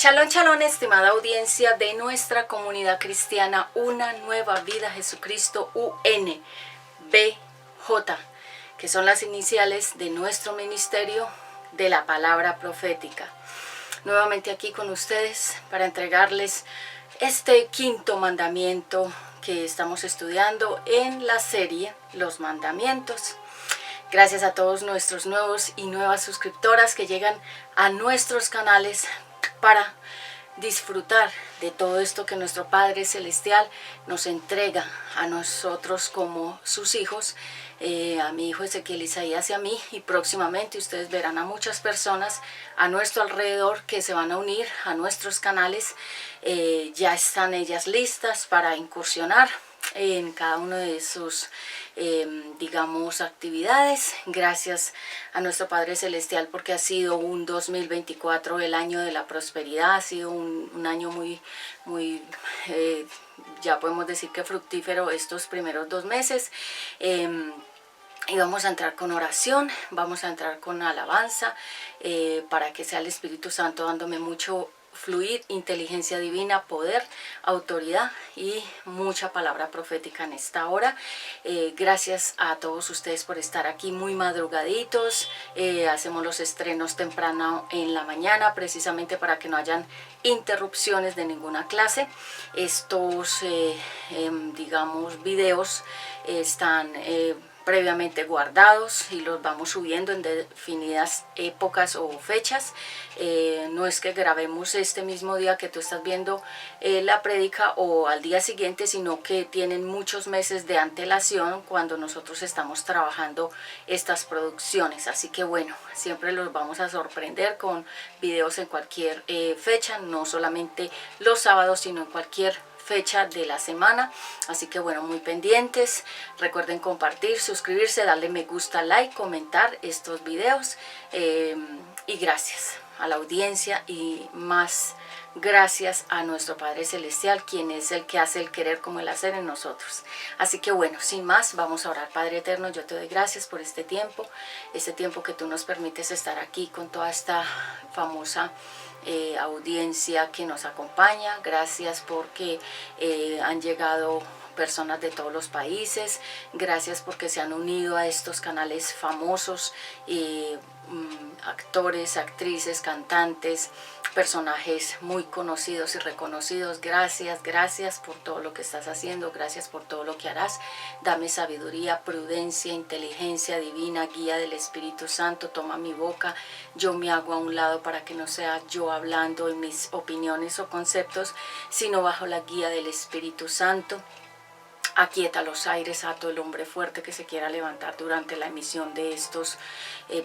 Shalom, shalom, estimada audiencia de nuestra comunidad cristiana, Una Nueva Vida Jesucristo, UNBJ, que son las iniciales de nuestro ministerio de la palabra profética. Nuevamente aquí con ustedes para entregarles este quinto mandamiento que estamos estudiando en la serie Los Mandamientos. Gracias a todos nuestros nuevos y nuevas suscriptoras que llegan a nuestros canales para disfrutar de todo esto que nuestro Padre Celestial nos entrega a nosotros como sus hijos, a mi hijo Ezequiel Isaías y a mí, y próximamente ustedes verán a muchas personas a nuestro alrededor que se van a unir a nuestros canales. Ya están ellas listas para incursionar en cada uno de sus actividades. Gracias a nuestro Padre Celestial porque ha sido un 2024 el año de la prosperidad. Ha sido un año muy ya podemos decir que fructífero estos primeros 2 meses. Y vamos a entrar con oración, vamos a entrar con alabanza, para que sea el Espíritu Santo dándome mucho fluir, inteligencia divina, poder, autoridad y mucha palabra profética en esta hora. Gracias a todos ustedes por estar aquí muy madrugaditos. Hacemos los estrenos temprano en la mañana precisamente para que no hayan interrupciones de ninguna clase. Estos videos están previamente guardados y los vamos subiendo en definidas épocas o fechas. No es que grabemos este mismo día que tú estás viendo la prédica o al día siguiente, sino que tienen muchos meses de antelación cuando nosotros estamos trabajando estas producciones. Así que bueno, siempre los vamos a sorprender con videos en cualquier fecha, no solamente los sábados, sino en cualquier fecha de la semana. Así que bueno, muy pendientes. Recuerden compartir, suscribirse, darle me gusta, like, comentar estos videos, y gracias a la audiencia y más gracias a nuestro Padre Celestial, quien es el que hace el querer como el hacer en nosotros. Así que bueno, sin más, vamos a orar. Padre eterno, yo te doy gracias por este tiempo que tú nos permites estar aquí con toda esta famosa audiencia que nos acompaña. Gracias porque han llegado personas de todos los países. Gracias porque se han unido a estos canales famosos, actores, actrices, cantantes, personajes muy conocidos y reconocidos. Gracias por todo lo que estás haciendo, gracias por todo lo que harás. Dame sabiduría, prudencia, inteligencia divina, guía del Espíritu Santo. Toma mi boca, yo me hago a un lado para que no sea yo hablando en mis opiniones o conceptos, sino bajo la guía del Espíritu Santo. Aquieta los aires a todo el hombre fuerte que se quiera levantar durante la emisión de estos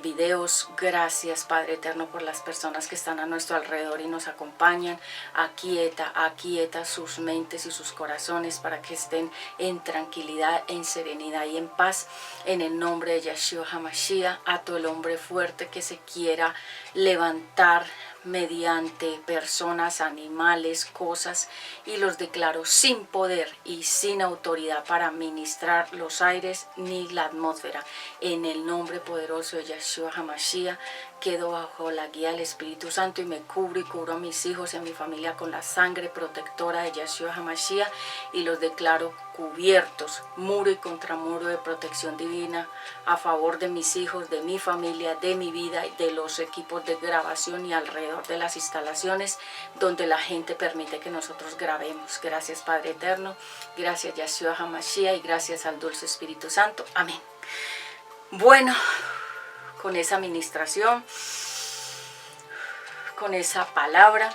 videos. Gracias, Padre eterno, por las personas que están a nuestro alrededor y nos acompañan. Aquieta sus mentes y sus corazones para que estén en tranquilidad, en serenidad y en paz. En el nombre de Yeshua HaMashiach, a todo el hombre fuerte que se quiera levantar mediante personas, animales, cosas, y los declaro sin poder y sin autoridad para ministrar los aires ni la atmósfera. En el nombre poderoso de Yeshua HaMashiach, quedo bajo la guía del Espíritu Santo y me cubro y cubro a mis hijos y a mi familia con la sangre protectora de Yeshua HaMashiach, y los declaro cubiertos, muro y contramuro de protección divina a favor de mis hijos, de mi familia, de mi vida y de los equipos de grabación y alrededor de las instalaciones donde la gente permite que nosotros grabemos. Gracias, Padre eterno, gracias Yeshua HaMashiach y gracias al dulce Espíritu Santo. Amén. Bueno, con esa administración, con esa palabra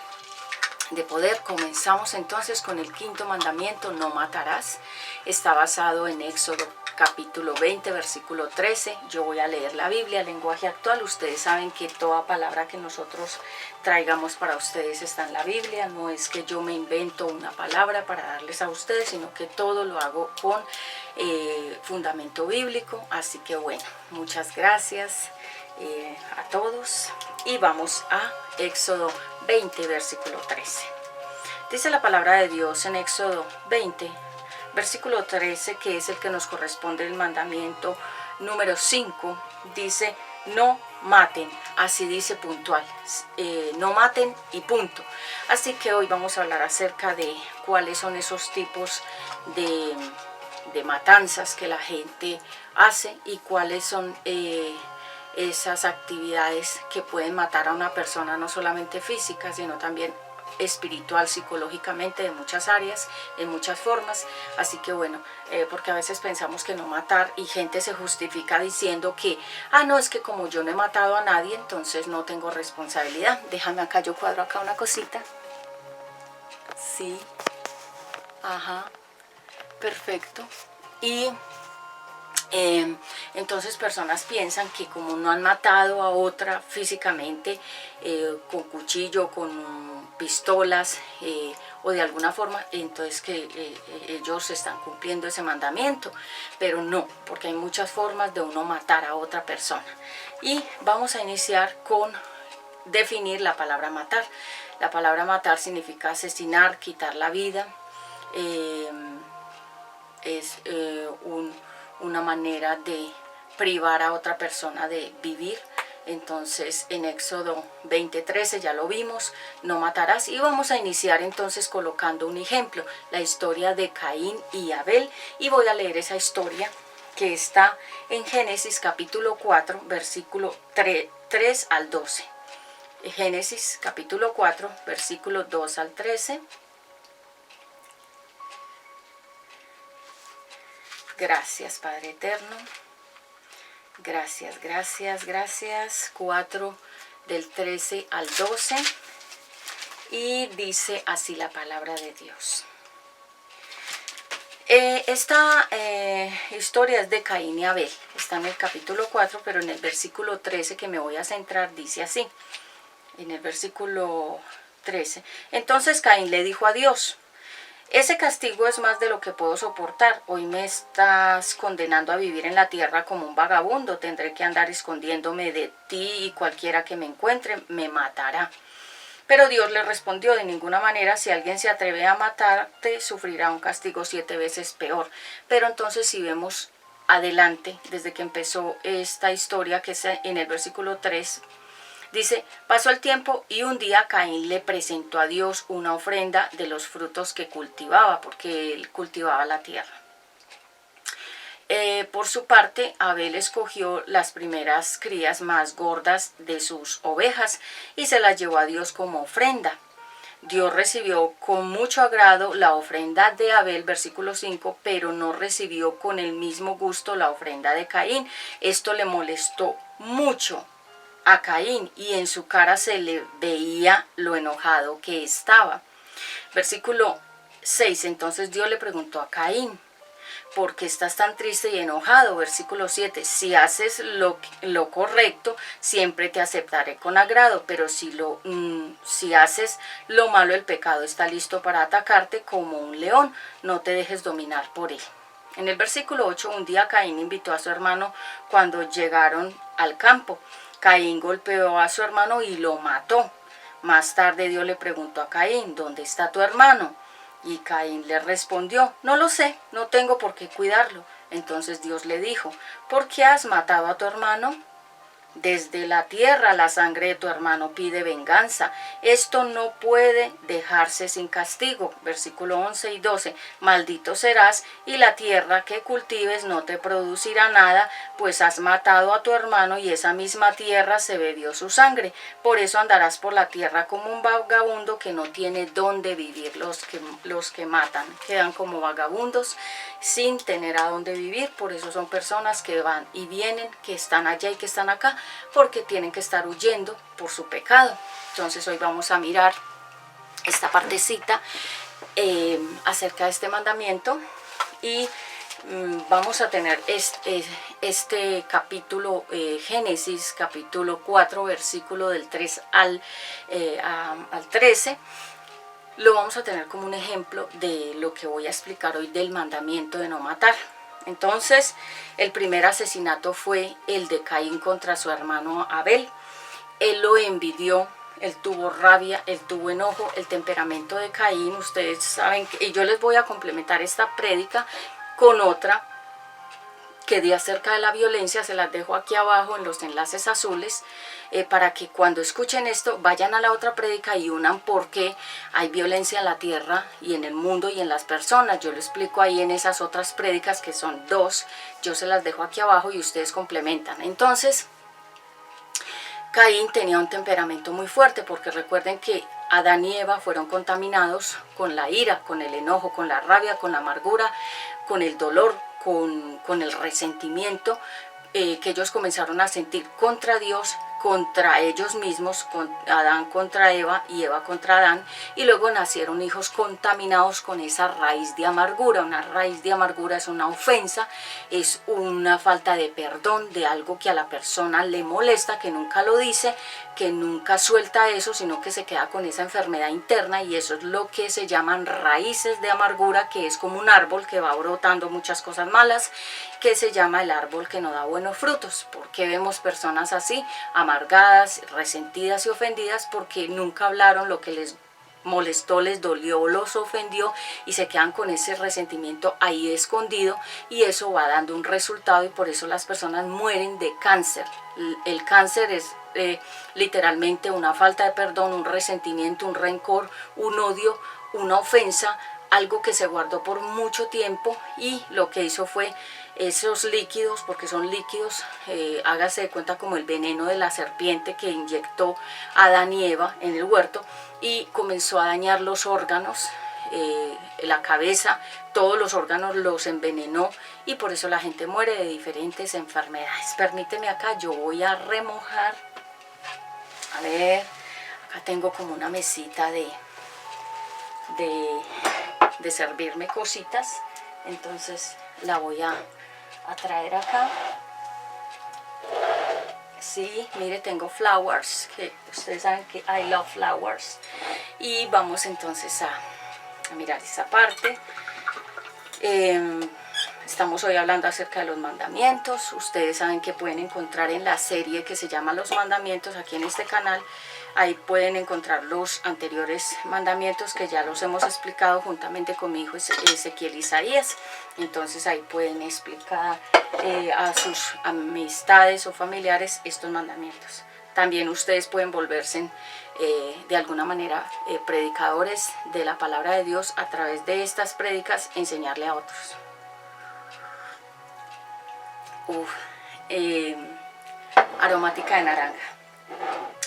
de poder, comenzamos entonces con el quinto mandamiento: no matarás. Está basado en Éxodo capítulo 20, versículo 13. Yo voy a leer la Biblia, lenguaje actual. Ustedes saben que toda palabra que nosotros traigamos para ustedes está en la Biblia. No es que yo me invento una palabra para darles a ustedes, sino que todo lo hago con fundamento bíblico. Así que bueno, muchas gracias a todos. Y vamos a Éxodo 20, versículo 13. Dice la palabra de Dios en Éxodo 20, versículo 13, que es el que nos corresponde el mandamiento número 5. Dice: no maten, así dice puntual, no maten y punto. Así que hoy vamos a hablar acerca de cuáles son esos tipos de matanzas que la gente hace y cuáles son esas actividades que pueden matar a una persona, no solamente física, sino también espiritual, psicológicamente, de muchas áreas, en muchas formas. Así que bueno, porque a veces pensamos que no matar y gente se justifica diciendo que, no, es que como yo no he matado a nadie, entonces no tengo responsabilidad. Déjame acá, yo cuadro acá una cosita. Sí, ajá, perfecto. Y entonces personas piensan que como no han matado a otra físicamente con cuchillo, con pistolas o de alguna forma, entonces que ellos están cumpliendo ese mandamiento, pero no, porque hay muchas formas de uno matar a otra persona. Y vamos a iniciar con definir la palabra matar. La palabra matar significa asesinar, quitar la vida, es una manera de privar a otra persona de vivir. Entonces en Éxodo 20:13 ya lo vimos, no matarás. Y vamos a iniciar entonces colocando un ejemplo, la historia de Caín y Abel. Y voy a leer esa historia que está en Génesis capítulo 4, versículo 3 al 12. Génesis capítulo 4, versículo 2 al 13. Gracias, Padre eterno. Gracias, gracias, gracias. 4 del 13 al 12. Y dice así la palabra de Dios. Esta historia es de Caín y Abel. Está en el capítulo 4, pero en el versículo 13 que me voy a centrar dice así. En el versículo 13. Entonces Caín le dijo a Dios: ese castigo es más de lo que puedo soportar. Hoy me estás condenando a vivir en la tierra como un vagabundo. Tendré que andar escondiéndome de ti y cualquiera que me encuentre me matará. Pero Dios le respondió: de ninguna manera, si alguien se atreve a matarte, sufrirá un castigo 7 veces peor. Pero entonces si vemos adelante, desde que empezó esta historia, que es en el versículo 3, dice: pasó el tiempo y un día Caín le presentó a Dios una ofrenda de los frutos que cultivaba, porque él cultivaba la tierra. Por su parte, Abel escogió las primeras crías más gordas de sus ovejas y se las llevó a Dios como ofrenda. Dios recibió con mucho agrado la ofrenda de Abel, versículo 5, pero no recibió con el mismo gusto la ofrenda de Caín. Esto le molestó mucho a Caín y en su cara se le veía lo enojado que estaba. Versículo 6, entonces Dios le preguntó a Caín: ¿por qué estás tan triste y enojado? Versículo 7, si haces lo correcto, siempre te aceptaré con agrado, pero si haces lo malo, el pecado está listo para atacarte como un león, no te dejes dominar por él. En el versículo 8, un día Caín invitó a su hermano cuando llegaron al campo. Caín golpeó a su hermano y lo mató. Más tarde Dios le preguntó a Caín: ¿dónde está tu hermano? Y Caín le respondió: no lo sé, no tengo por qué cuidarlo. Entonces Dios le dijo: ¿por qué has matado a tu hermano? Desde la tierra la sangre de tu hermano pide venganza. Esto no puede dejarse sin castigo. Versículo 11 y 12. Maldito serás y la tierra que cultives no te producirá nada, pues has matado a tu hermano y esa misma tierra se bebió su sangre. Por eso andarás por la tierra como un vagabundo que no tiene dónde vivir. Los que matan quedan como vagabundos sin tener a dónde vivir. Por eso son personas que van y vienen, que están allá y que están acá, porque tienen que estar huyendo por su pecado. Entonces hoy vamos a mirar esta partecita acerca de este mandamiento y vamos a tener este capítulo, Génesis capítulo 4, versículo del 3 al 13. Lo vamos a tener como un ejemplo de lo que voy a explicar hoy del mandamiento de no matar. Entonces, el primer asesinato fue el de Caín contra su hermano Abel. Él lo envidió, él tuvo rabia, él tuvo enojo. El temperamento de Caín, ustedes saben que, y yo les voy a complementar esta prédica con otra que di acerca de la violencia, se las dejo aquí abajo en los enlaces azules, para que cuando escuchen esto vayan a la otra prédica y unan por qué hay violencia en la tierra y en el mundo y en las personas. Yo lo explico ahí en esas otras prédicas, que son 2, yo se las dejo aquí abajo y ustedes complementan. Entonces, Caín tenía un temperamento muy fuerte, porque recuerden que Adán y Eva fueron contaminados con la ira, con el enojo, con la rabia, con la amargura, con el dolor, con el resentimiento que ellos comenzaron a sentir contra Dios, contra ellos mismos, con Adán contra Eva y Eva contra Adán, y luego nacieron hijos contaminados con esa raíz de amargura. Una raíz de amargura es una ofensa, es una falta de perdón de algo que a la persona le molesta, que nunca lo dice, que nunca suelta eso, sino que se queda con esa enfermedad interna, y eso es lo que se llaman raíces de amargura, que es como un árbol que va brotando muchas cosas malas, que se llama el árbol que no da buenos frutos. ¿Por qué vemos personas así, amargadas, resentidas y ofendidas? Porque nunca hablaron lo que les molestó, les dolió, los ofendió, y se quedan con ese resentimiento ahí escondido, y eso va dando un resultado, y por eso las personas mueren de cáncer. El cáncer es literalmente una falta de perdón, un resentimiento, un rencor, un odio, una ofensa, algo que se guardó por mucho tiempo, y lo que hizo fue esos líquidos, porque son líquidos, hágase de cuenta como el veneno de la serpiente que inyectó Adán y Eva en el huerto, y comenzó a dañar los órganos, la cabeza, todos los órganos los envenenó, y por eso la gente muere de diferentes enfermedades. Permíteme acá, yo voy a remojar, a ver, acá tengo como una mesita de servirme cositas, entonces la voy a traer acá. Sí, mire, tengo flowers, que ustedes saben que I love flowers, y vamos entonces a mirar esa parte. Estamos hoy hablando acerca de los mandamientos. Ustedes saben que pueden encontrar en la serie que se llama Los Mandamientos aquí en este canal. Ahí pueden encontrar los anteriores mandamientos que ya los hemos explicado juntamente con mi hijo Ezequiel Isaías. Entonces ahí pueden explicar a sus amistades o familiares estos mandamientos. También ustedes pueden volverse de alguna manera predicadores de la palabra de Dios a través de estas prédicas, enseñarle a otros. Aromática de naranja.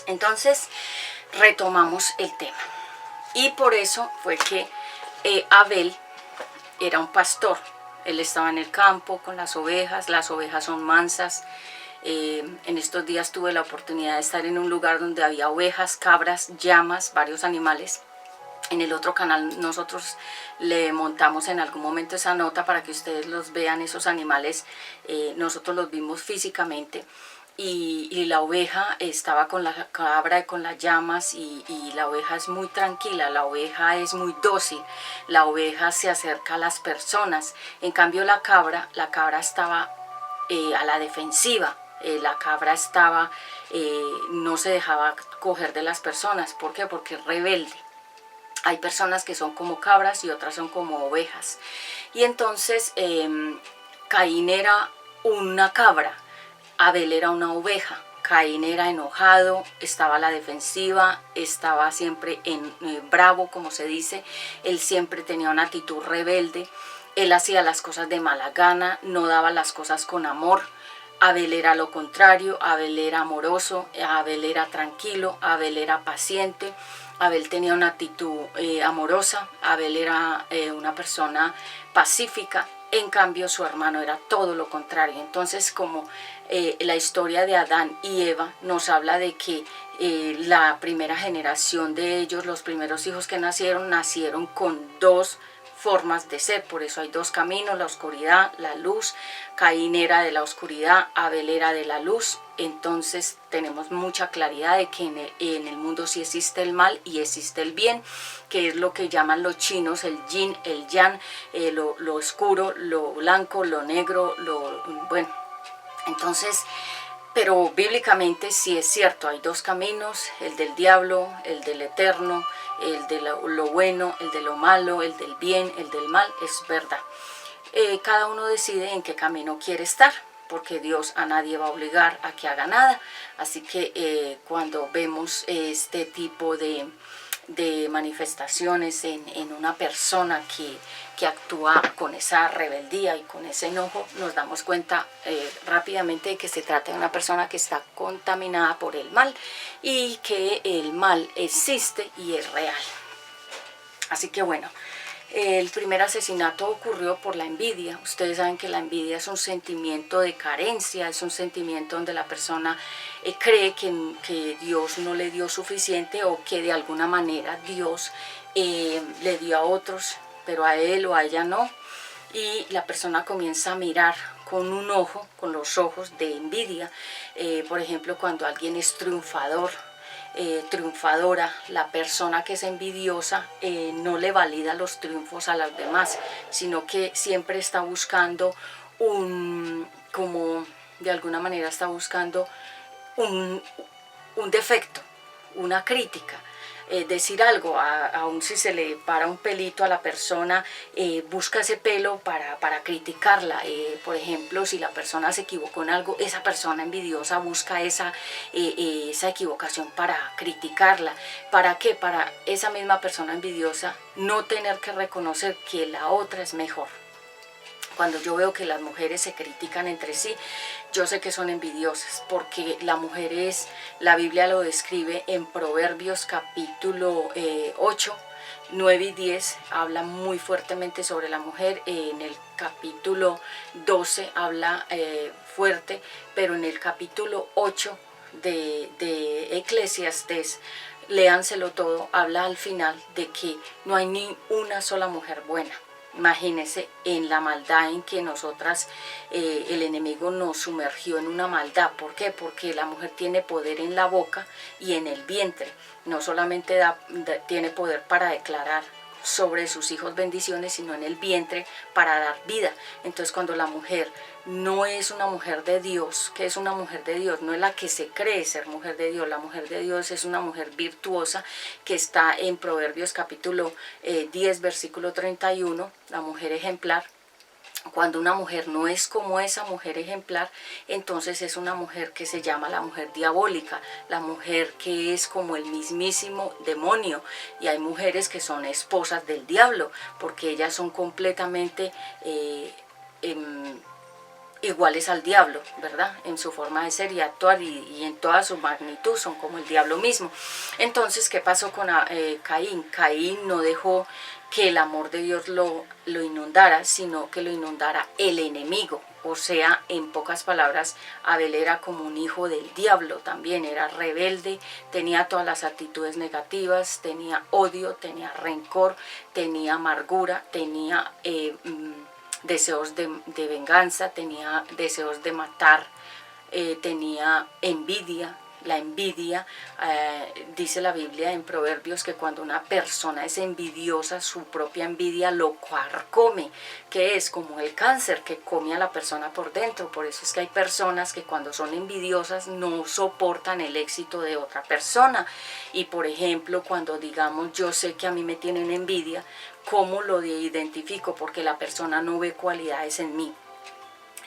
Entonces retomamos el tema, y por eso fue que Abel era un pastor. Él estaba en el campo con las ovejas son mansas. En estos días tuve la oportunidad de estar en un lugar donde había ovejas, cabras, llamas, varios animales. En el otro canal nosotros le montamos en algún momento esa nota para que ustedes los vean, esos animales. Nosotros los vimos físicamente, y la oveja estaba con la cabra y con las llamas, y la oveja es muy tranquila, la oveja es muy dócil, la oveja se acerca a las personas. En cambio la cabra estaba a la defensiva. La cabra estaba, no se dejaba coger de las personas. ¿Por qué? Porque es rebelde. Hay personas que son como cabras y otras son como ovejas. Y entonces Caín era una cabra, Abel era una oveja. Caín era enojado, estaba a la defensiva, estaba siempre bravo, como se dice. Él siempre tenía una actitud rebelde. Él hacía las cosas de mala gana, no daba las cosas con amor. Abel era lo contrario, Abel era amoroso, Abel era tranquilo, Abel era paciente, Abel tenía una actitud amorosa, Abel era una persona pacífica. En cambio su hermano era todo lo contrario. Entonces, como la historia de Adán y Eva nos habla de que la primera generación de ellos, los primeros hijos que nacieron con dos formas de ser. Por eso hay dos caminos, la oscuridad, la luz. Caín era de la oscuridad, Abel era de la luz. Entonces tenemos mucha claridad de que en el mundo sí existe el mal y existe el bien, que es lo que llaman los chinos el yin, el yang, lo oscuro, lo blanco, lo negro, bueno. Entonces, pero bíblicamente sí es cierto, hay dos caminos, el del diablo, el del eterno, el de lo bueno, el de lo malo, el del bien, el del mal, es verdad. cada uno decide en qué camino quiere estar, porque Dios a nadie va a obligar a que haga nada. Así que cuando vemos este tipo de manifestaciones en una persona que actúa con esa rebeldía y con ese enojo, nos damos cuenta rápidamente de que se trata de una persona que está contaminada por el mal y que el mal existe y es real. Así que bueno, el primer asesinato ocurrió por la envidia. Ustedes saben que la envidia es un sentimiento de carencia, es un sentimiento donde la persona cree que Dios no le dio suficiente, o que de alguna manera Dios le dio a otros, pero a él o a ella no. Y la persona comienza a mirar con un ojo, con los ojos de envidia. Por ejemplo, cuando alguien es triunfador, triunfadora, la persona que es envidiosa no le valida los triunfos a las demás, sino que siempre está buscando como de alguna manera está buscando un defecto, una crítica. Decir algo, aun si se le para un pelito a la persona, busca ese pelo para criticarla. Por ejemplo, si la persona se equivocó en algo, esa persona envidiosa busca esa equivocación para criticarla. ¿Para qué? Para esa misma persona envidiosa no tener que reconocer que la otra es mejor. Cuando yo veo que las mujeres se critican entre sí, yo sé que son envidiosas, porque la mujer la Biblia lo describe en Proverbios capítulo 8, 9 y 10, habla muy fuertemente sobre la mujer. En el capítulo 12 habla fuerte, pero en el capítulo 8 de Eclesiastés, léanselo todo, habla al final de que no hay ni una sola mujer buena. Imagínense en la maldad en que nosotras, el enemigo nos sumergió en una maldad. ¿Por qué? Porque la mujer tiene poder en la boca y en el vientre. No solamente tiene poder para declarar sobre sus hijos bendiciones, sino en el vientre para dar vida. Entonces, cuando la mujer no es una mujer de Dios, que es una mujer de Dios, no es la que se cree ser mujer de Dios. La mujer de Dios es una mujer virtuosa, que está en Proverbios capítulo 10, versículo 31, la mujer ejemplar. Cuando una mujer no es como esa mujer ejemplar, entonces es una mujer que se llama la mujer diabólica, la mujer que es como el mismísimo demonio. Y hay mujeres que son esposas del diablo, porque ellas son completamente iguales al diablo, ¿verdad? En su forma de ser y actuar, y en toda su magnitud son como el diablo mismo. Entonces, ¿qué pasó con Caín? Caín no dejó que el amor de Dios lo inundara, sino que lo inundara el enemigo. O sea, en pocas palabras, Abel era como un hijo del diablo también, era rebelde, tenía todas las actitudes negativas, tenía odio, tenía rencor, tenía amargura, tenía deseos de venganza, tenía deseos de matar, tenía envidia. La envidia, dice la Biblia en Proverbios que cuando una persona es envidiosa, su propia envidia lo carcome, que es como el cáncer que come a la persona por dentro. Por eso es que hay personas que cuando son envidiosas no soportan el éxito de otra persona. Y por ejemplo, cuando digamos yo sé que a mí me tienen envidia, ¿cómo lo identifico? Porque la persona no ve cualidades en mí.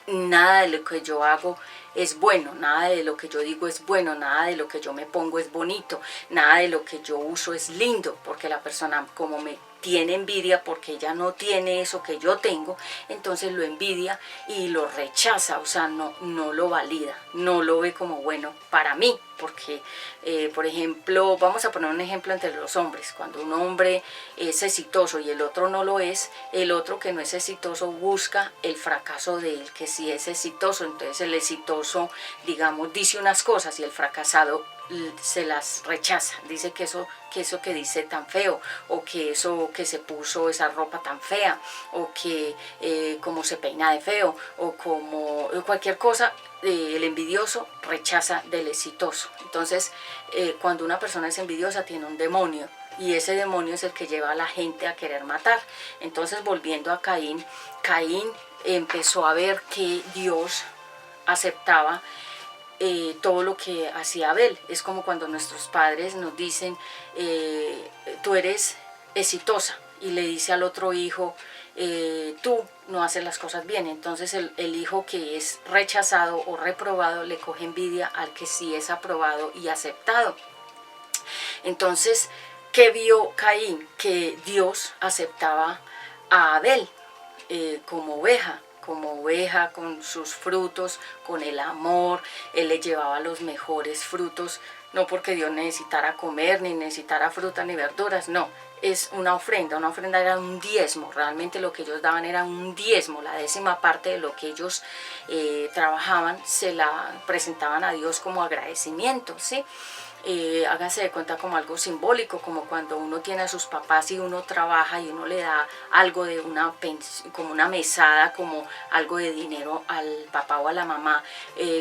Nada de lo que yo hago es bueno, nada de lo que yo digo es bueno, nada de lo que yo me pongo es bonito, nada de lo que yo uso es lindo, porque la persona como me tiene envidia porque ella no tiene eso que yo tengo, entonces lo envidia y lo rechaza, o sea, no lo valida, no lo ve como bueno para mí, porque, por ejemplo, vamos a poner un ejemplo entre los hombres. Cuando un hombre es exitoso y el otro no lo es, el otro que no es exitoso busca el fracaso del que sí es exitoso. Entonces el exitoso, digamos, dice unas cosas y el fracasado se las rechaza, dice que eso que dice tan feo, o que eso que se puso esa ropa tan fea, o que como se peina de feo, o como cualquier cosa. El envidioso rechaza del exitoso. Entonces, cuando una persona es envidiosa, tiene un demonio, y ese demonio es el que lleva a la gente a querer matar. Entonces, volviendo a Caín, Caín empezó a ver que Dios aceptaba todo lo que hacía Abel. Es como cuando nuestros padres nos dicen, tú eres exitosa, y le dice al otro hijo, tú no hace las cosas bien. Entonces el hijo que es rechazado o reprobado le coge envidia al que sí es aprobado y aceptado. Entonces, ¿qué vio Caín? Que Dios aceptaba a Abel como oveja con sus frutos, con el amor. Él le llevaba los mejores frutos, no porque Dios necesitara comer, ni necesitara fruta ni verduras, no. Es una ofrenda era un diezmo, realmente lo que ellos daban era un diezmo, la 10ª parte de lo que ellos trabajaban, se la presentaban a Dios como agradecimiento, ¿sí? Háganse de cuenta como algo simbólico, como cuando uno tiene a sus papás y uno trabaja y uno le da algo de una pensión, como una mesada, como algo de dinero al papá o a la mamá,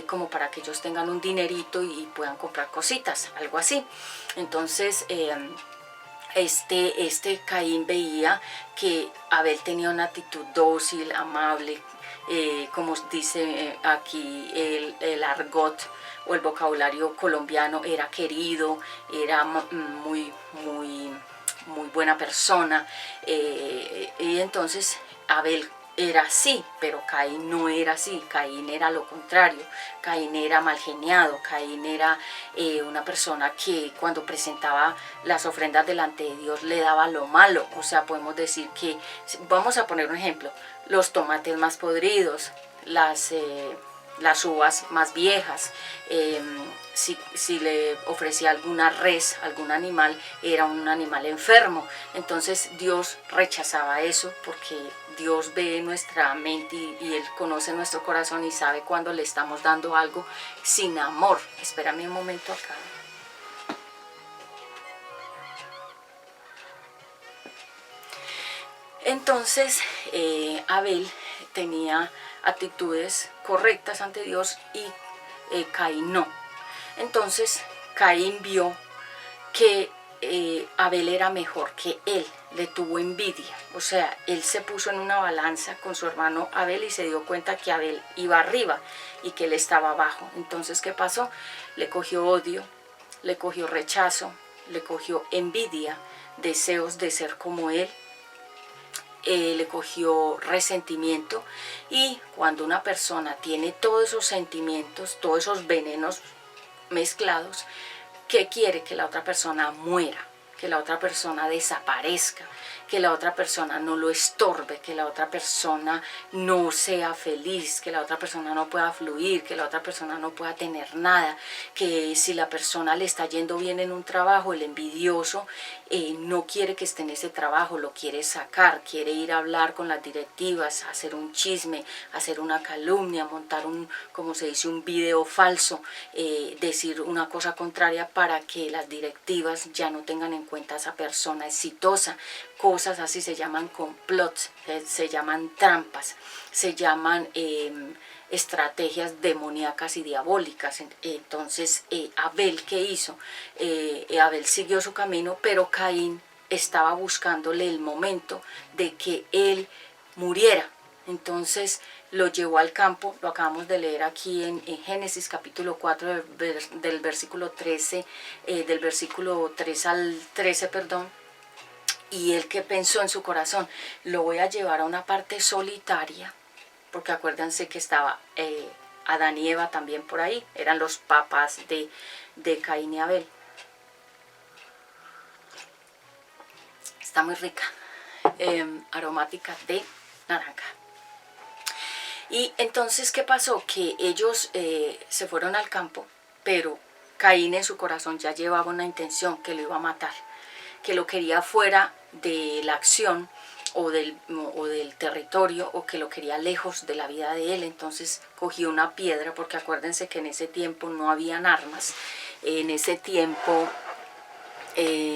como para que ellos tengan un dinerito y puedan comprar cositas, algo así. Entonces este Caín veía que Abel tenía una actitud dócil, amable, como dice aquí el argot o el vocabulario colombiano, era querido, era muy buena persona, y entonces Abel era así, pero Caín no era así. Caín era lo contrario. Caín era mal geniado. Caín era una persona que cuando presentaba las ofrendas delante de Dios le daba lo malo. O sea, podemos decir que, vamos a poner un ejemplo, los tomates más podridos, las uvas más viejas, si le ofrecía alguna res, algún animal, era un animal enfermo. Entonces Dios rechazaba eso, porque Dios ve nuestra mente y Él conoce nuestro corazón y sabe cuando le estamos dando algo sin amor. Espérame un momento acá. Entonces Abel tenía actitudes correctas ante Dios y Caín no. Entonces Caín vio que Abel era mejor que él, le tuvo envidia. O sea, él se puso en una balanza con su hermano Abel y se dio cuenta que Abel iba arriba y que él estaba abajo. Entonces, ¿qué pasó? Le cogió odio, le cogió rechazo, le cogió envidia, deseos de ser como él. Le cogió resentimiento, y cuando una persona tiene todos esos sentimientos, todos esos venenos mezclados, ¿qué quiere? Que la otra persona muera, que la otra persona desaparezca, que la otra persona no lo estorbe, que la otra persona no sea feliz, que la otra persona no pueda fluir, que la otra persona no pueda tener nada, que si la persona le está yendo bien en un trabajo, el envidioso no quiere que esté en ese trabajo, lo quiere sacar, quiere ir a hablar con las directivas, hacer un chisme, hacer una calumnia, montar como se dice, un video falso, decir una cosa contraria para que las directivas ya no tengan en cuenta a esa persona exitosa. Cosas así se llaman complots, se llaman trampas, se llaman estrategias demoníacas y diabólicas. Entonces Abel, ¿qué hizo? Abel siguió su camino, pero Caín estaba buscándole el momento de que él muriera. Entonces lo llevó al campo, lo acabamos de leer aquí en Génesis capítulo 4 del versículo 13, del versículo 3 al 13, perdón. Y él, que pensó en su corazón, lo voy a llevar a una parte solitaria, porque acuérdense que estaba Adán y Eva también por ahí, eran los papás de Caín y Abel. Está muy rica, aromática de naranja. Y entonces, ¿qué pasó? Que ellos se fueron al campo, pero Caín en su corazón ya llevaba una intención, que lo iba a matar, que lo quería fuera de la acción o del territorio, o que lo quería lejos de la vida de él. Entonces cogió una piedra, porque acuérdense que en ese tiempo no habían armas, en ese tiempo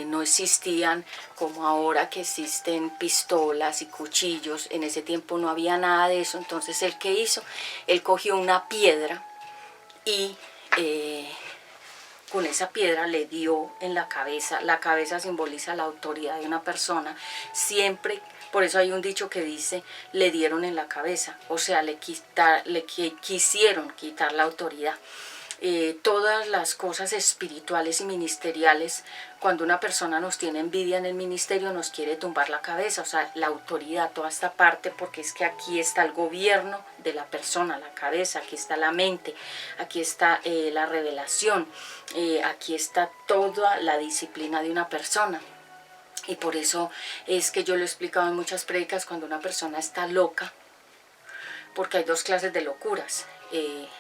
no existían como ahora que existen pistolas y cuchillos. En ese tiempo no había nada de eso. Entonces él, ¿qué hizo? Él cogió una piedra y con esa piedra le dio en la cabeza. La cabeza simboliza la autoridad de una persona. Siempre, por eso hay un dicho que dice, le dieron en la cabeza. O sea, le quisieron quitar la autoridad. todas las cosas espirituales y ministeriales. Cuando una persona nos tiene envidia en el ministerio, nos quiere tumbar la cabeza, o sea, la autoridad, toda esta parte, porque es que aquí está el gobierno de la persona, la cabeza, aquí está la mente, aquí está la revelación, aquí está toda la disciplina de una persona. Y por eso es que yo lo he explicado en muchas prédicas, cuando una persona está loca, porque hay dos clases de locuras.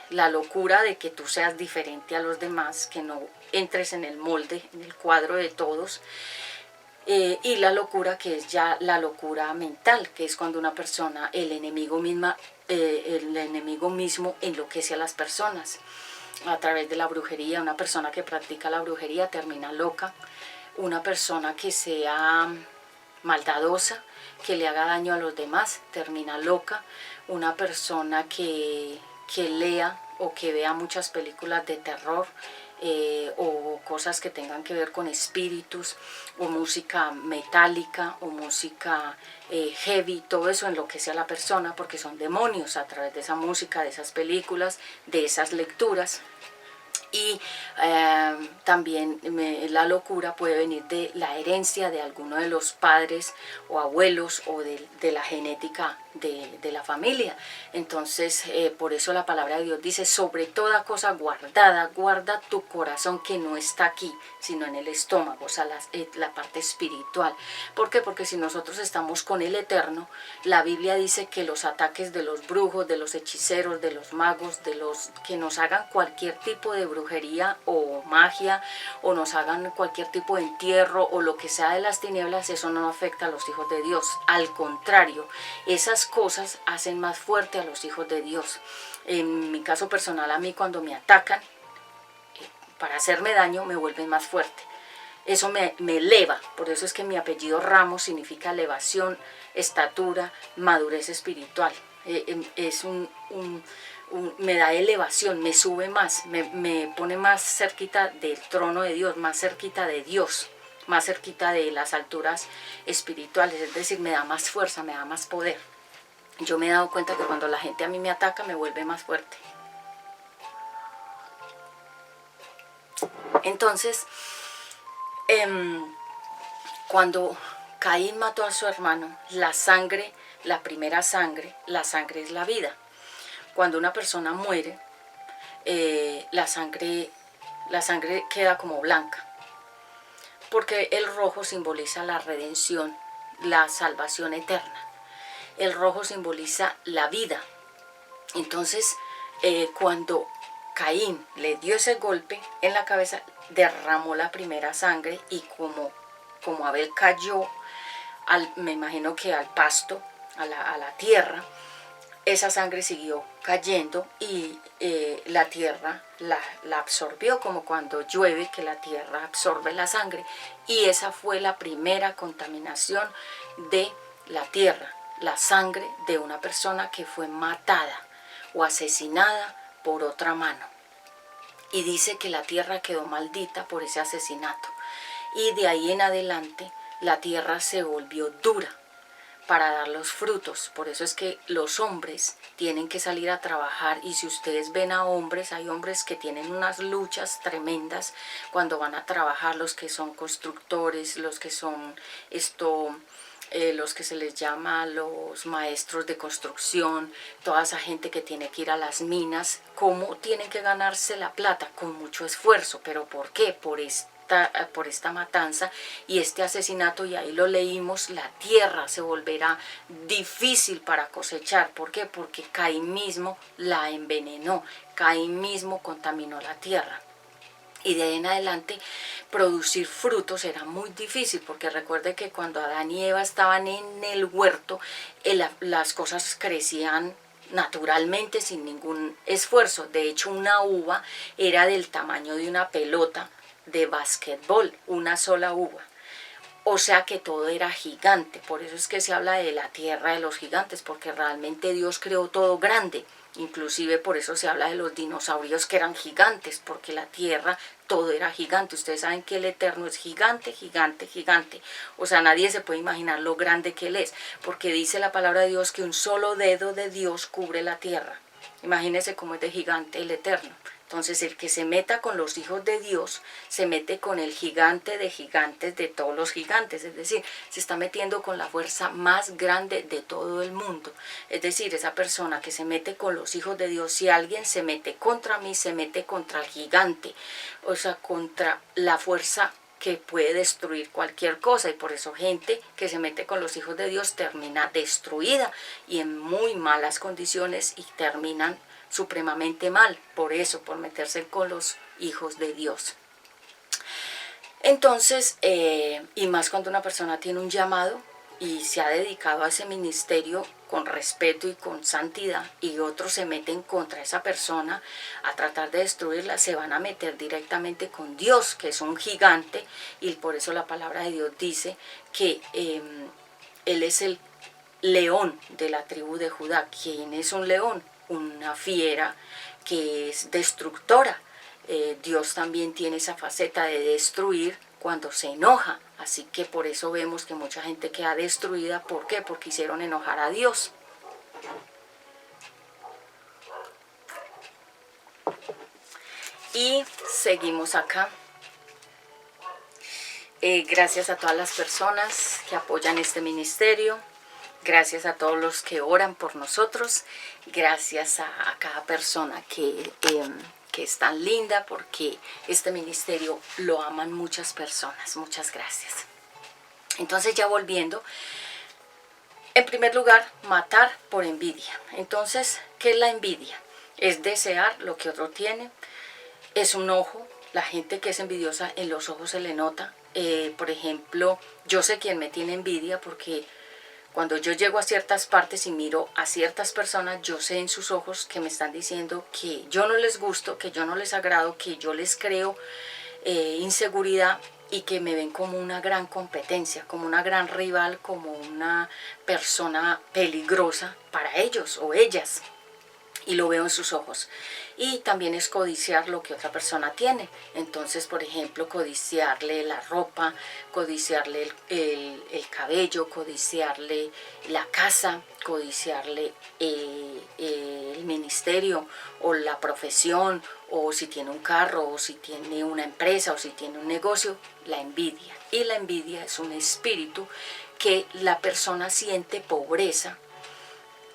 La locura de que tú seas diferente a los demás, que no entres en el molde, en el cuadro de todos, y la locura que es ya la locura mental, que es cuando una persona, el enemigo mismo enloquece a las personas a través de la brujería. Una persona que practica la brujería termina loca. Una persona que sea maldadosa, que le haga daño a los demás, termina loca. Una persona que lea o que vea muchas películas de terror, o cosas que tengan que ver con espíritus, o música metálica, o música heavy, todo eso enloquece a la persona, porque son demonios a través de esa música, de esas películas, de esas lecturas. Y también la locura puede venir de la herencia de alguno de los padres o abuelos, o de la genética de la familia. Entonces por eso la palabra de Dios dice: sobre toda cosa guardada, guarda tu corazón, que no está aquí, sino en el estómago, o sea, la parte espiritual. ¿Por qué? Porque si nosotros estamos con el Eterno, la Biblia dice que los ataques de los brujos, de los hechiceros, de los magos, de los que nos hagan cualquier tipo de brujería o magia, o nos hagan cualquier tipo de entierro, o lo que sea de las tinieblas, eso no afecta a los hijos de Dios. Al contrario, esas cosas hacen más fuerte a los hijos de Dios. En mi caso personal, a mí cuando me atacan para hacerme daño, me vuelven más fuerte. Eso me eleva. Por eso es que mi apellido Ramos significa elevación, estatura, madurez espiritual. Me da elevación, me sube más, me pone más cerquita del trono de Dios, más cerquita de Dios, más cerquita de las alturas espirituales. Es decir, me da más fuerza, me da más poder. Yo me he dado cuenta que cuando la gente a mí me ataca, me vuelve más fuerte. Entonces, cuando Caín mató a su hermano, la sangre, la primera sangre, la sangre es la vida. Cuando una persona muere, la sangre queda como blanca, porque el rojo simboliza la redención, la salvación eterna. El rojo simboliza la vida. Entonces, cuando Caín le dio ese golpe en la cabeza, derramó la primera sangre, y como Abel cayó, me imagino que al pasto, a la tierra, esa sangre siguió cayendo, y la tierra la absorbió, como cuando llueve, que la tierra absorbe la sangre. Y esa fue la primera contaminación de la tierra, la sangre de una persona que fue matada o asesinada por otra mano. Y dice que la tierra quedó maldita por ese asesinato. Y de ahí en adelante la tierra se volvió dura para dar los frutos. Por eso es que los hombres tienen que salir a trabajar. Y si ustedes ven a hombres, hay hombres que tienen unas luchas tremendas cuando van a trabajar, los que son constructores, los que son los que se les llama los maestros de construcción, toda esa gente que tiene que ir a las minas. ¿Cómo tienen que ganarse la plata? Con mucho esfuerzo. ¿Pero por qué? Por esta matanza y este asesinato. Y ahí lo leímos: la tierra se volverá difícil para cosechar. ¿Por qué? Porque Caín mismo la envenenó, Caín mismo contaminó la tierra. Y de ahí en adelante producir frutos era muy difícil, porque recuerde que cuando Adán y Eva estaban en el huerto, las cosas crecían naturalmente sin ningún esfuerzo. De hecho, una uva era del tamaño de una pelota de básquetbol, una sola uva. O sea que todo era gigante. Por eso es que se habla de la tierra de los gigantes, porque realmente Dios creó todo grande. Inclusive por eso se habla de los dinosaurios, que eran gigantes, porque la tierra todo era gigante. Ustedes saben que el Eterno es gigante, gigante, gigante. O sea, nadie se puede imaginar lo grande que Él es, porque dice la palabra de Dios que un solo dedo de Dios cubre la tierra. Imagínense cómo es de gigante el Eterno. Entonces el que se meta con los hijos de Dios, se mete con el gigante de gigantes de todos los gigantes, es decir, se está metiendo con la fuerza más grande de todo el mundo. Es decir, esa persona que se mete con los hijos de Dios, si alguien se mete contra mí, se mete contra el gigante, o sea, contra la fuerza que puede destruir cualquier cosa, y por eso gente que se mete con los hijos de Dios termina destruida y en muy malas condiciones y terminan supremamente mal, por eso, por meterse con los hijos de Dios. Entonces, y más cuando una persona tiene un llamado y se ha dedicado a ese ministerio con respeto y con santidad, y otros se meten contra esa persona a tratar de destruirla, se van a meter directamente con Dios, que es un gigante, y por eso la palabra de Dios dice que Él es el león de la tribu de Judá. ¿Quién es un león? Una fiera que es destructora. Dios también tiene esa faceta de destruir cuando se enoja, así que por eso vemos que mucha gente queda destruida. ¿Por qué? Porque hicieron enojar a Dios. Y seguimos acá. Gracias a todas las personas que apoyan este ministerio. Gracias a todos los que oran por nosotros. Gracias a cada persona que es tan linda, porque este ministerio lo aman muchas personas. Muchas gracias. Entonces, ya volviendo, en primer lugar, matar por envidia. Entonces, ¿qué es la envidia? Es desear lo que otro tiene. Es un ojo. La gente que es envidiosa, en los ojos se le nota. Por ejemplo, yo sé quién me tiene envidia, porque cuando yo llego a ciertas partes y miro a ciertas personas, yo sé en sus ojos que me están diciendo que yo no les gusto, que yo no les agrado, que yo les creo inseguridad, y que me ven como una gran competencia, como una gran rival, como una persona peligrosa para ellos o ellas. Y lo veo en sus ojos. Y también es codiciar lo que otra persona tiene. Entonces, por ejemplo, codiciarle la ropa, codiciarle el cabello, codiciarle la casa, codiciarle el ministerio o la profesión, o si tiene un carro, o si tiene una empresa, o si tiene un negocio. La envidia. Y la envidia es un espíritu que la persona siente pobreza,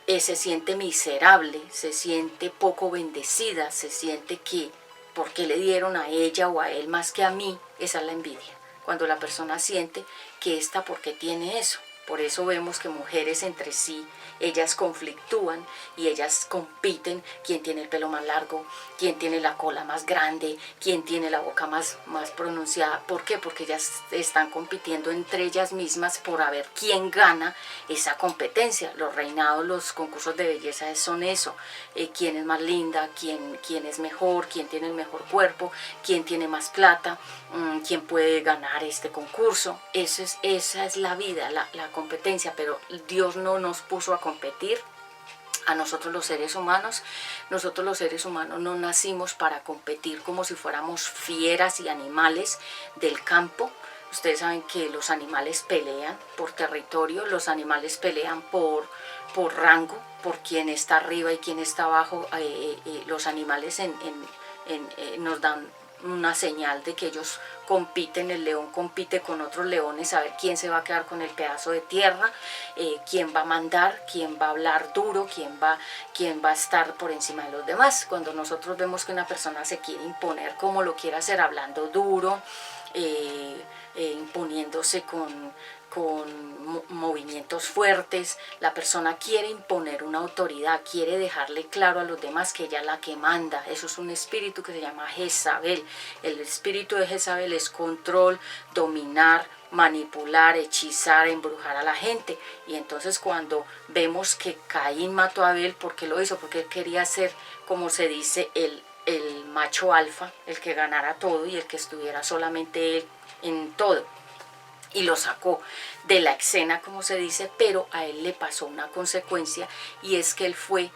se siente miserable, se siente poco bendecida, se siente que porque le dieron a ella o a él más que a mí. Esa es la envidia, cuando la persona siente que esta porque tiene eso. Por eso vemos que mujeres entre sí, ellas conflictúan y ellas compiten, quién tiene el pelo más largo, quién tiene la cola más grande, quién tiene la boca más pronunciada. ¿Por qué? Porque ellas están compitiendo entre ellas mismas por a ver quién gana esa competencia. Los reinados, los concursos de belleza son eso. Quién es más linda, quién es mejor, quién tiene el mejor cuerpo, quién tiene más plata, quién puede ganar este concurso. Esa es la vida, la competencia. Pero Dios no nos puso a competir a nosotros los seres humanos. Nosotros los seres humanos no nacimos para competir como si fuéramos fieras y animales del campo. Ustedes saben que los animales pelean por territorio, los animales pelean por rango, por quién está arriba y quién está abajo. Los animales nos dan una señal de que ellos compiten. El león compite con otros leones a ver quién se va a quedar con el pedazo de tierra, quién va a mandar, quién va a hablar duro, quién va a estar por encima de los demás. Cuando nosotros vemos que una persona se quiere imponer como lo quiere hacer, hablando duro, imponiéndose con movimientos fuertes, la persona quiere imponer una autoridad, quiere dejarle claro a los demás que ella es la que manda. Eso es un espíritu que se llama Jezabel. El espíritu de Jezabel es control, dominar, manipular, hechizar, embrujar a la gente. Y entonces cuando vemos que Caín mató a Abel, ¿por qué lo hizo? Porque él quería ser, como se dice, el macho alfa, el que ganara todo y el que estuviera solamente él en todo. Y lo sacó de la escena, como se dice, pero a él le pasó una consecuencia, y es que él fue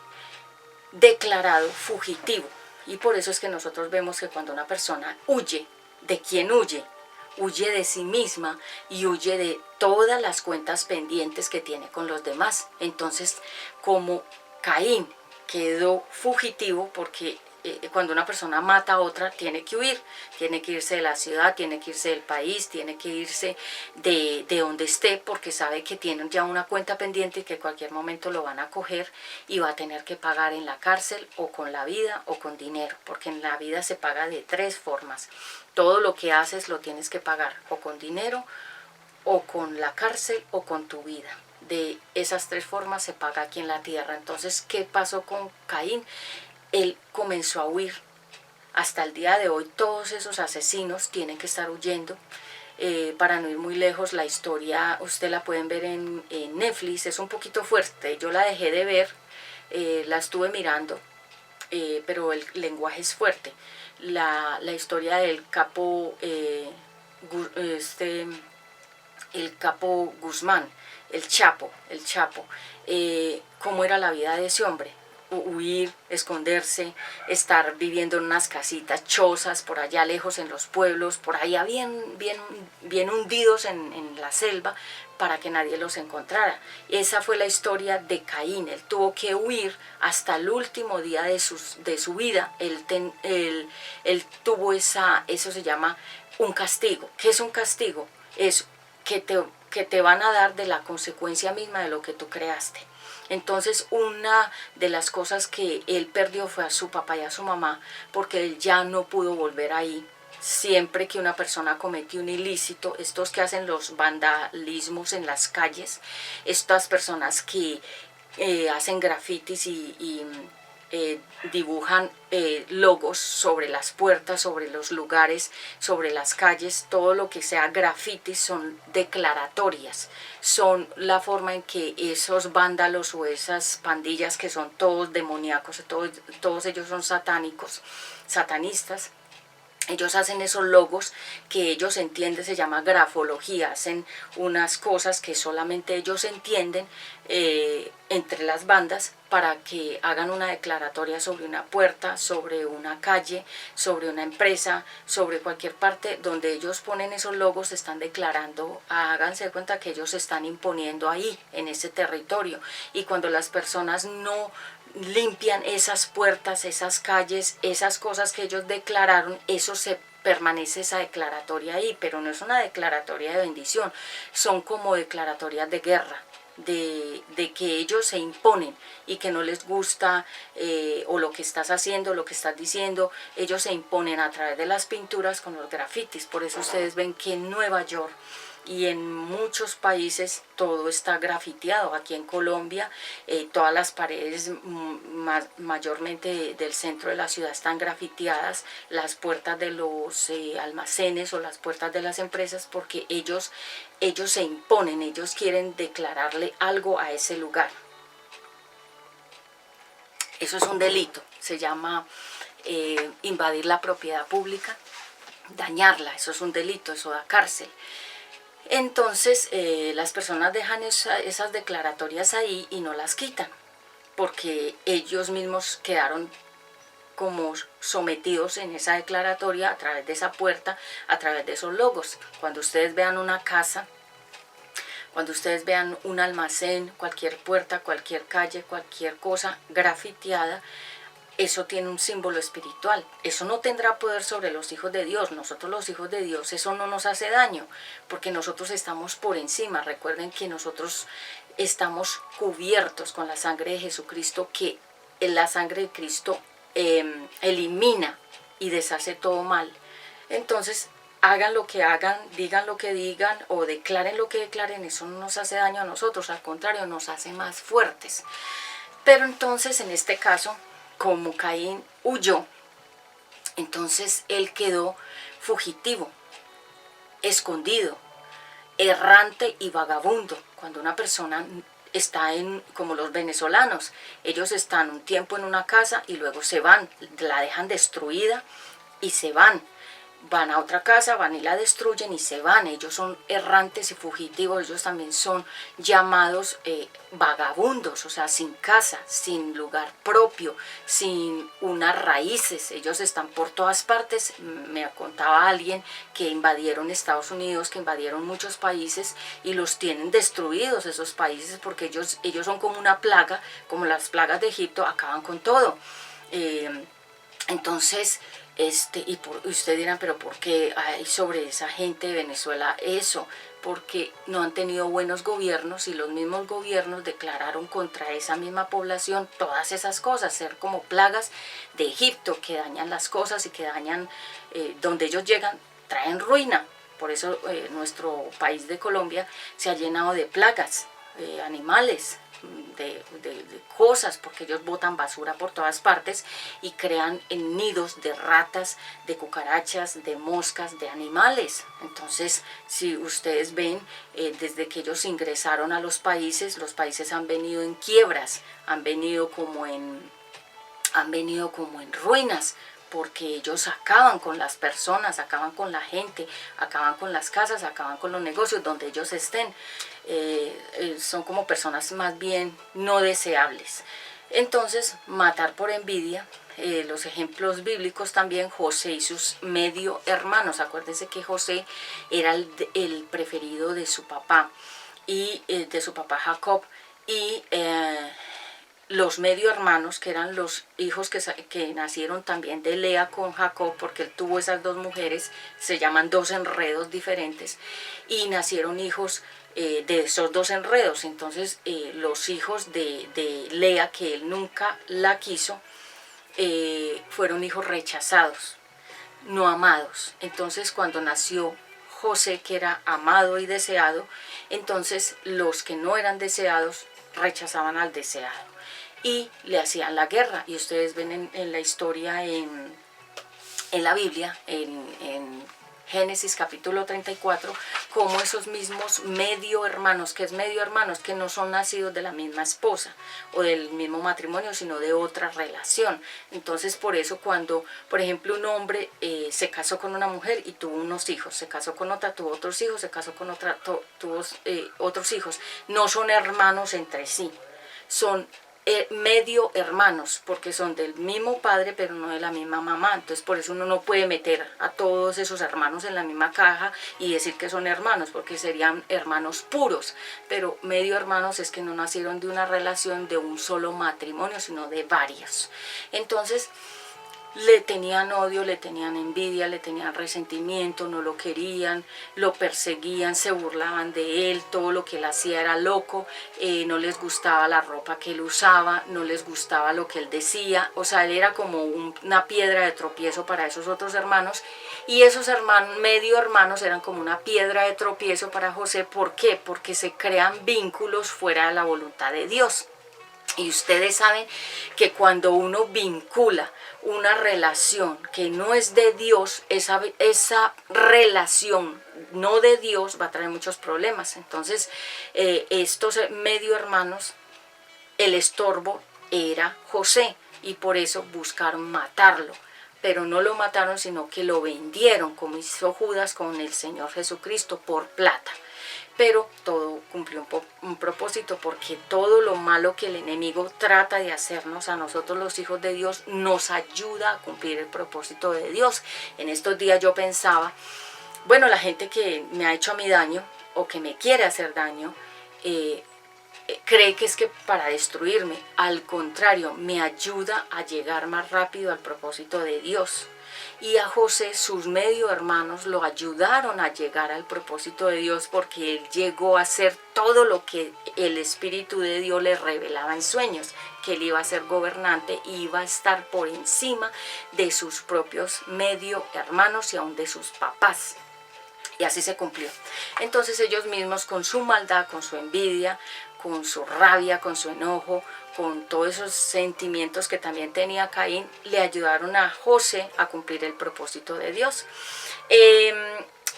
declarado fugitivo. Y por eso es que nosotros vemos que cuando una persona huye, ¿de quién huye? Huye de sí misma y huye de todas las cuentas pendientes que tiene con los demás. Entonces, como Caín quedó fugitivo porque cuando una persona mata a otra, tiene que huir, tiene que irse de la ciudad, tiene que irse del país, tiene que irse de donde esté, porque sabe que tienen ya una cuenta pendiente y que en cualquier momento lo van a coger y va a tener que pagar en la cárcel o con la vida o con dinero, porque en la vida se paga de 3 formas. Todo lo que haces lo tienes que pagar o con dinero, o con la cárcel o con tu vida. De esas 3 formas se paga aquí en la tierra. Entonces, ¿qué pasó con Caín? Él comenzó a huir. Hasta el día de hoy todos esos asesinos tienen que estar huyendo. Para no ir muy lejos, la historia usted la pueden ver en Netflix, es un poquito fuerte. Yo la dejé de ver, la estuve mirando, pero el lenguaje es fuerte. La historia del capo, el capo Guzmán, el Chapo, cómo era la vida de ese hombre. Huir, esconderse, estar viviendo en unas casitas, chozas, por allá lejos en los pueblos, por allá bien hundidos en la selva, para que nadie los encontrara. Esa fue la historia de Caín. Él tuvo que huir hasta el último día de su vida. Él tuvo eso se llama un castigo. ¿Qué es un castigo? Es que te van a dar de la consecuencia misma de lo que tú creaste. Entonces, una de las cosas que él perdió fue a su papá y a su mamá, porque él ya no pudo volver ahí. Siempre que una persona comete un ilícito, estos que hacen los vandalismos en las calles, estas personas que hacen grafitis y dibujan logos sobre las puertas, sobre los lugares, sobre las calles, todo lo que sea grafitis son declaratorias, son la forma en que esos vándalos o esas pandillas que son todos demoníacos, todos ellos son satanistas, ellos hacen esos logos que ellos entienden, se llama grafología, hacen unas cosas que solamente ellos entienden entre las bandas para que hagan una declaratoria sobre una puerta, sobre una calle, sobre una empresa, sobre cualquier parte donde ellos ponen esos logos, están declarando, háganse de cuenta que ellos se están imponiendo ahí, en ese territorio. Y cuando las personas no limpian esas puertas, esas calles, esas cosas que ellos declararon, eso permanece esa declaratoria ahí, pero no es una declaratoria de bendición, son como declaratorias de guerra, de que ellos se imponen y que no les gusta o lo que estás haciendo, lo que estás diciendo, ellos se imponen a través de las pinturas con los grafitis. Por eso ustedes ven que en Nueva York y en muchos países todo está grafiteado. Aquí en Colombia todas las paredes mayormente del centro de la ciudad están grafiteadas, las puertas de los almacenes o las puertas de las empresas, porque ellos se imponen, ellos quieren declararle algo a ese lugar. Eso es un delito, se llama invadir la propiedad pública, dañarla, eso es un delito, eso da cárcel. Entonces las personas dejan esas declaratorias ahí y no las quitan, porque ellos mismos quedaron como sometidos en esa declaratoria a través de esa puerta, a través de esos logos. Cuando ustedes vean una casa, cuando ustedes vean un almacén, cualquier puerta, cualquier calle, cualquier cosa grafiteada, eso tiene un símbolo espiritual. Eso no tendrá poder sobre los hijos de Dios. Nosotros los hijos de Dios, eso no nos hace daño, porque nosotros estamos por encima. Recuerden que nosotros estamos cubiertos con la sangre de Jesucristo, que la sangre de Cristo elimina y deshace todo mal. Entonces, hagan lo que hagan, digan lo que digan o declaren lo que declaren, eso no nos hace daño a nosotros, al contrario, nos hace más fuertes. Pero entonces, en este caso, como Caín huyó, entonces él quedó fugitivo, escondido, errante y vagabundo. Cuando una persona está como los venezolanos, ellos están un tiempo en una casa y luego se van, la dejan destruida y se van a otra casa, van y la destruyen y se van. Ellos son errantes y fugitivos, ellos también son llamados vagabundos, o sea, sin casa, sin lugar propio, sin unas raíces. Ellos están por todas partes. Me contaba alguien que invadieron Estados Unidos, que invadieron muchos países y los tienen destruidos esos países, porque ellos son como una plaga, como las plagas de Egipto, acaban con todo. Entonces, y usted dirán, pero ¿por qué hay sobre esa gente de Venezuela eso? Porque no han tenido buenos gobiernos y los mismos gobiernos declararon contra esa misma población todas esas cosas, ser como plagas de Egipto que dañan las cosas y que dañan, donde ellos llegan, traen ruina. Por eso nuestro país de Colombia se ha llenado de plagas, animales, de cosas, porque ellos botan basura por todas partes y crean nidos de ratas, de cucarachas, de moscas, de animales. Entonces, si ustedes ven, desde que ellos ingresaron a los países han venido en quiebras, han venido como en ruinas, porque ellos acaban con las personas, acaban con la gente, acaban con las casas, acaban con los negocios donde ellos estén. Son como personas más bien no deseables. Entonces, matar por envidia. Los ejemplos bíblicos también, José y sus medio hermanos. Acuérdense que José era el preferido de su papá, y de su papá Jacob, y los medio hermanos, que eran los hijos que nacieron también de Lea con Jacob, porque él tuvo esas dos mujeres, se llaman dos enredos diferentes, y nacieron hijos de esos dos enredos. Entonces los hijos de Lea, que él nunca la quiso, fueron hijos rechazados, no amados. Entonces cuando nació José, que era amado y deseado, entonces los que no eran deseados rechazaban al deseado y le hacían la guerra. Y ustedes ven en la historia, en la Biblia, en Génesis capítulo 34, como esos mismos medio hermanos, que es medio hermanos, que no son nacidos de la misma esposa o del mismo matrimonio, sino de otra relación. Entonces por eso cuando, por ejemplo, un hombre se casó con una mujer y tuvo unos hijos, se casó con otra, tuvo otros hijos, se casó con otra, tuvo otros hijos, no son hermanos entre sí, son medio hermanos, porque son del mismo padre pero no de la misma mamá. Entonces por eso uno no puede meter a todos esos hermanos en la misma caja y decir que son hermanos, porque serían hermanos puros. Pero medio hermanos es que no nacieron de una relación de un solo matrimonio, sino de varios. Entonces le tenían odio, le tenían envidia, le tenían resentimiento, no lo querían, lo perseguían, se burlaban de él, todo lo que él hacía era loco, no les gustaba la ropa que él usaba, no les gustaba lo que él decía. O sea, él era como una piedra de tropiezo para esos otros hermanos, y esos hermanos, medio hermanos, eran como una piedra de tropiezo para José. ¿Por qué? Porque se crean vínculos fuera de la voluntad de Dios. Y ustedes saben que cuando uno vincula una relación que no es de Dios, esa relación no de Dios va a traer muchos problemas. Entonces, estos medio hermanos, el estorbo era José, y por eso buscaron matarlo. Pero no lo mataron, sino que lo vendieron, como hizo Judas con el Señor Jesucristo, por plata. Pero todo cumplió un propósito, porque todo lo malo que el enemigo trata de hacernos a nosotros los hijos de Dios nos ayuda a cumplir el propósito de Dios. En estos días yo pensaba, bueno, la gente que me ha hecho a mí daño o que me quiere hacer daño, cree que es que para destruirme. Al contrario, me ayuda a llegar más rápido al propósito de Dios. Y a José, sus medio hermanos lo ayudaron a llegar al propósito de Dios, porque él llegó a hacer todo lo que el Espíritu de Dios le revelaba en sueños, que él iba a ser gobernante y iba a estar por encima de sus propios medio hermanos y aún de sus papás. Y así se cumplió. Entonces ellos mismos, con su maldad, con su envidia, con su rabia, con su enojo, con todos esos sentimientos que también tenía Caín, le ayudaron a José a cumplir el propósito de Dios.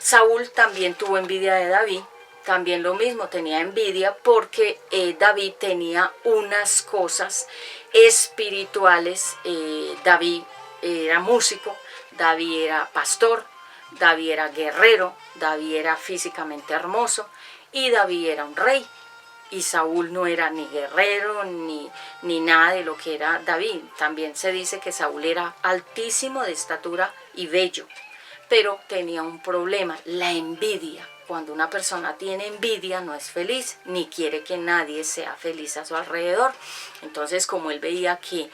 Saúl también tuvo envidia de David, también lo mismo, tenía envidia porque David tenía unas cosas espirituales. David era músico, David era pastor, David era guerrero, David era físicamente hermoso, y David era un rey. Y Saúl no era ni guerrero ni nada de lo que era David. También se dice que Saúl era altísimo de estatura y bello, pero tenía un problema, la envidia. Cuando una persona tiene envidia, no es feliz, ni quiere que nadie sea feliz a su alrededor. Entonces, como él veía que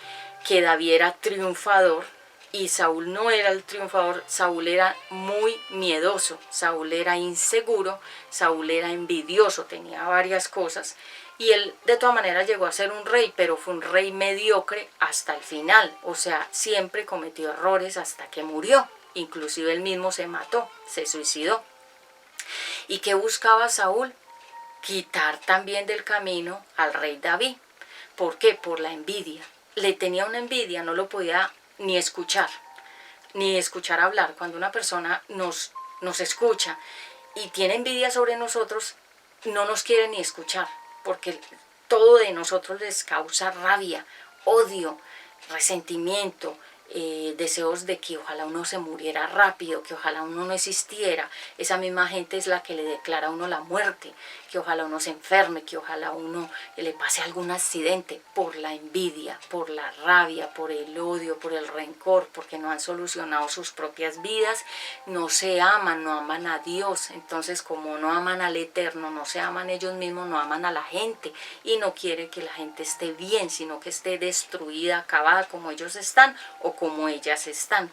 David era triunfador, y Saúl no era el triunfador, Saúl era muy miedoso, Saúl era inseguro, Saúl era envidioso, tenía varias cosas, y él de todas maneras llegó a ser un rey, pero fue un rey mediocre hasta el final, o sea, siempre cometió errores hasta que murió, inclusive él mismo se mató, se suicidó. ¿Y qué buscaba Saúl? Quitar también del camino al rey David. ¿Por qué? Por la envidia. Le tenía una envidia, no lo podía ni escuchar hablar. Cuando una persona nos escucha y tiene envidia sobre nosotros, no nos quiere ni escuchar, porque todo de nosotros les causa rabia, odio, resentimiento, deseos de que ojalá uno se muriera rápido, que ojalá uno no existiera. Esa misma gente es la que le declara a uno la muerte, que ojalá uno se enferme, que ojalá uno le pase algún accidente, por la envidia, por la rabia, por el odio, por el rencor, porque no han solucionado sus propias vidas, no se aman, no aman a Dios. Entonces, como no aman al Eterno, no se aman ellos mismos, no aman a la gente, y no quiere que la gente esté bien, sino que esté destruida, acabada como ellos están o como ellas están.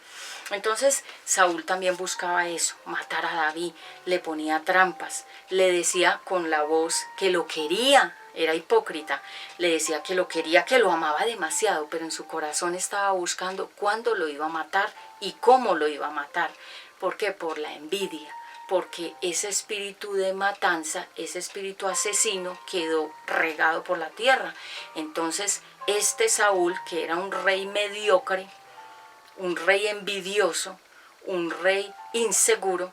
Entonces Saúl también buscaba eso, matar a David, le ponía trampas, le decía con la voz que lo quería, era hipócrita, le decía que lo quería, que lo amaba demasiado, pero en su corazón estaba buscando cuándo lo iba a matar y cómo lo iba a matar. ¿Por qué? Por la envidia, porque ese espíritu de matanza, ese espíritu asesino quedó regado por la tierra. Entonces este Saúl, que era un rey mediocre, un rey envidioso, un rey inseguro,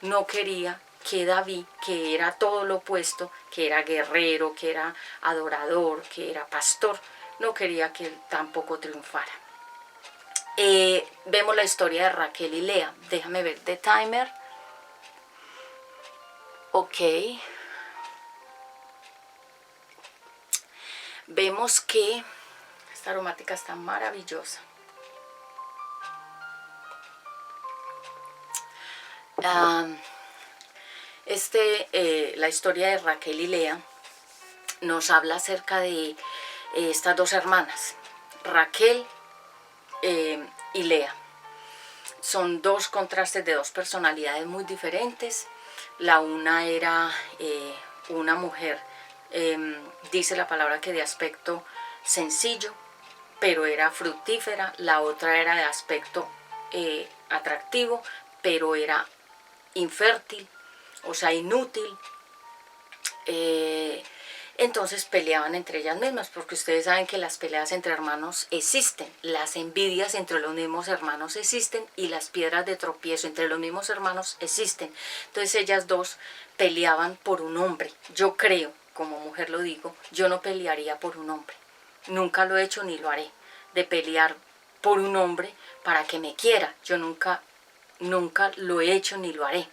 no quería que David, que era todo lo opuesto, que era guerrero, que era adorador, que era pastor, no quería que él tampoco triunfara. Vemos la historia de Raquel y Lea. Déjame ver the timer. Ok. Vemos que esta aromática está maravillosa. La historia de Raquel y Lea nos habla acerca de estas dos hermanas, Raquel y Lea. Son dos contrastes de dos personalidades muy diferentes. La una era una mujer, dice la palabra que de aspecto sencillo, pero era fructífera. La otra era de aspecto atractivo, pero era infértil, o sea, inútil. Entonces peleaban entre ellas mismas, porque ustedes saben que las peleas entre hermanos existen, las envidias entre los mismos hermanos existen y las piedras de tropiezo entre los mismos hermanos existen. Entonces ellas dos peleaban por un hombre. Yo creo, como mujer lo digo, yo no pelearía por un hombre, nunca lo he hecho ni lo haré, de pelear por un hombre para que me quiera. Yo nunca lo he hecho ni lo haré,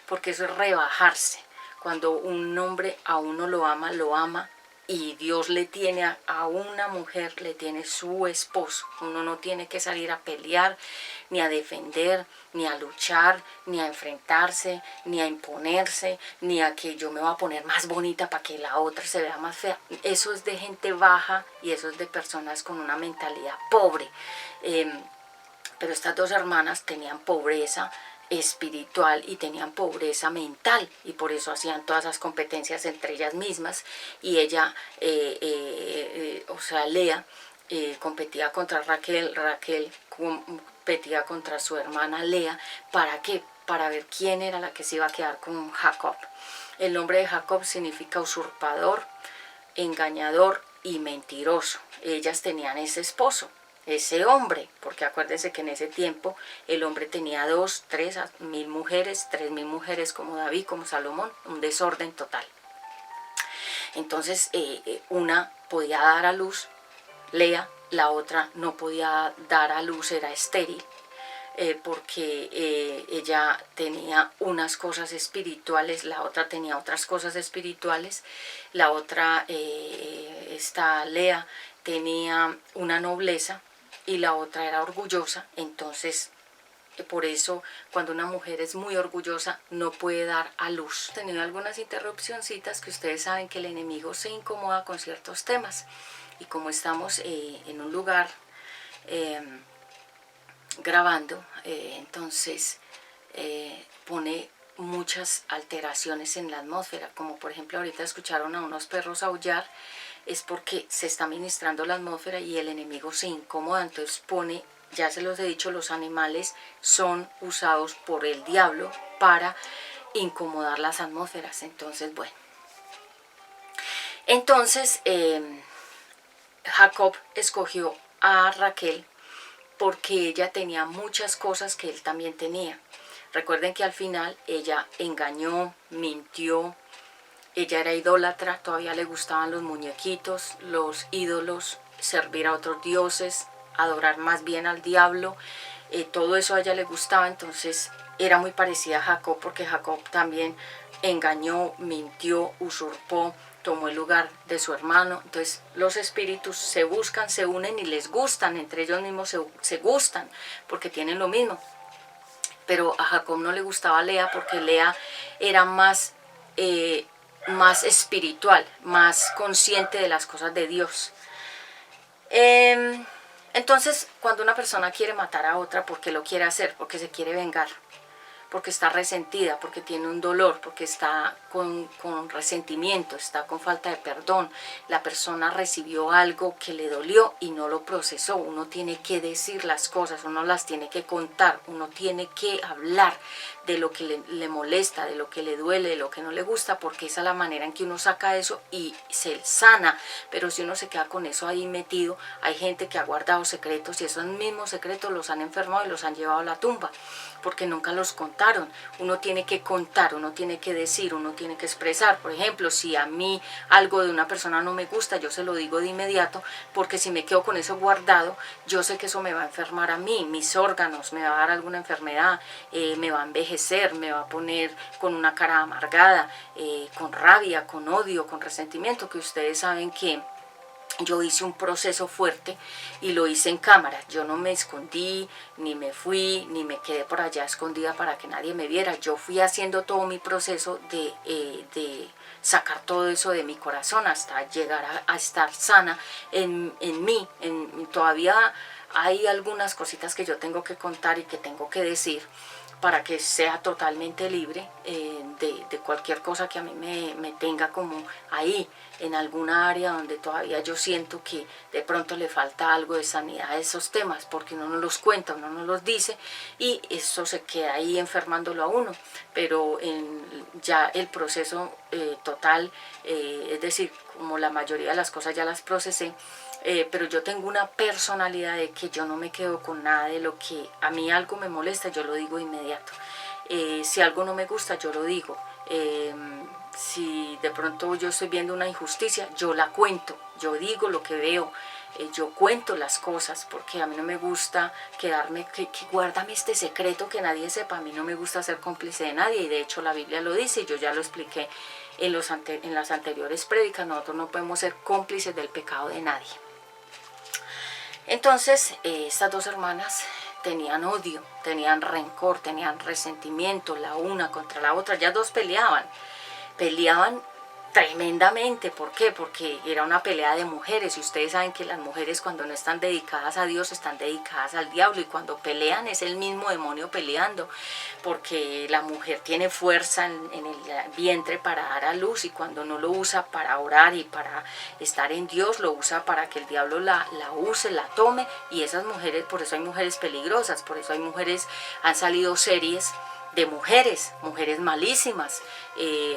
porque eso es rebajarse. Cuando un hombre a uno lo ama, y Dios le tiene a una mujer, le tiene su esposo. Uno no tiene que salir a pelear, ni a defender, ni a luchar, ni a enfrentarse, ni a imponerse, ni a que yo me voy a poner más bonita para que la otra se vea más fea. Eso es de gente baja y eso es de personas con una mentalidad pobre. Pero estas dos hermanas tenían pobreza espiritual y tenían pobreza mental, y por eso hacían todas esas competencias entre ellas mismas. Y ella, o sea, Lea, competía contra Raquel, Raquel competía contra su hermana Lea. ¿Para qué? Para ver quién era la que se iba a quedar con Jacob. El nombre de Jacob significa usurpador, engañador y mentiroso. Ellas tenían ese esposo, ese hombre, porque acuérdense que en ese tiempo el hombre tenía 2, 3 mil mujeres, 3.000 mujeres como David, como Salomón, un desorden total. Entonces una podía dar a luz, Lea, la otra no podía dar a luz, era estéril, porque ella tenía unas cosas espirituales, la otra tenía otras cosas espirituales. La otra, esta Lea, tenía una nobleza y la otra era orgullosa. Entonces por eso cuando una mujer es muy orgullosa no puede dar a luz. He tenido algunas interrupcioncitas, que ustedes saben que el enemigo se incomoda con ciertos temas, y como estamos en un lugar grabando, entonces pone muchas alteraciones en la atmósfera, como por ejemplo ahorita escucharon a unos perros aullar, es porque se está ministrando la atmósfera y el enemigo se incomoda, entonces pone, ya se los he dicho, los animales son usados por el diablo para incomodar las atmósferas, entonces bueno. Entonces Jacob escogió a Raquel porque ella tenía muchas cosas que él también tenía. Recuerden que al final ella engañó, mintió, ella era idólatra, todavía le gustaban los muñequitos, los ídolos, servir a otros dioses, adorar más bien al diablo, todo eso a ella le gustaba, entonces era muy parecida a Jacob porque Jacob también engañó, mintió, usurpó, tomó el lugar de su hermano. Entonces los espíritus se buscan, se unen y les gustan, entre ellos mismos se gustan porque tienen lo mismo. Pero a Jacob no le gustaba Lea porque Lea era más espiritual, más consciente de las cosas de Dios. Entonces, cuando una persona quiere matar a otra, ¿por qué lo quiere hacer? Porque se quiere vengar, porque está resentida, porque tiene un dolor, porque está con resentimiento, está con falta de perdón. La persona recibió algo que le dolió y no lo procesó. Uno tiene que decir las cosas, uno las tiene que contar, uno tiene que hablar de lo que le molesta, de lo que le duele, de lo que no le gusta, porque esa es la manera en que uno saca eso y se sana. Pero si uno se queda con eso ahí metido, hay gente que ha guardado secretos y esos mismos secretos los han enfermado y los han llevado a la tumba, porque nunca los contaron. Uno tiene que contar, uno tiene que decir, uno tiene que expresar. Por ejemplo, si a mí algo de una persona no me gusta, yo se lo digo de inmediato, porque si me quedo con eso guardado, yo sé que eso me va a enfermar a mí, mis órganos, me va a dar alguna enfermedad, me va a envejecer, me va a poner con una cara amargada, con rabia, con odio, con resentimiento, que ustedes saben que yo hice un proceso fuerte y lo hice en cámara. Yo no me escondí, ni me fui, ni me quedé por allá escondida para que nadie me viera. Yo fui haciendo todo mi proceso de sacar todo eso de mi corazón hasta llegar a estar sana en mí. Todavía hay algunas cositas que yo tengo que contar y que tengo que decir para que sea totalmente libre de cualquier cosa que a mí me tenga como ahí en alguna área donde todavía yo siento que de pronto le falta algo de sanidad a esos temas, porque uno no los cuenta, uno no los dice y eso se queda ahí enfermándolo a uno. Pero ya el proceso total, es decir, como la mayoría de las cosas ya las procesé, pero yo tengo una personalidad de que yo no me quedo con nada de lo que a mí algo me molesta, yo lo digo de inmediato. Si algo no me gusta, yo lo digo. Si de pronto yo estoy viendo una injusticia, yo la cuento, yo digo lo que veo, yo cuento las cosas, porque a mí no me gusta quedarme, que guárdame este secreto que nadie sepa. A mí no me gusta ser cómplice de nadie, y de hecho la Biblia lo dice, y yo ya lo expliqué en las anteriores prédicas. Nosotros no podemos ser cómplices del pecado de nadie. Entonces estas dos hermanas tenían odio, tenían rencor, tenían resentimiento la una contra la otra. Ellas dos peleaban tremendamente. ¿Por qué? Porque era una pelea de mujeres, y ustedes saben que las mujeres cuando no están dedicadas a Dios están dedicadas al diablo, y cuando pelean es el mismo demonio peleando, porque la mujer tiene fuerza en el vientre para dar a luz, y cuando no lo usa para orar y para estar en Dios, lo usa para que el diablo la use, la tome. Y esas mujeres, por eso hay mujeres peligrosas, por eso hay mujeres, han salido series de mujeres malísimas,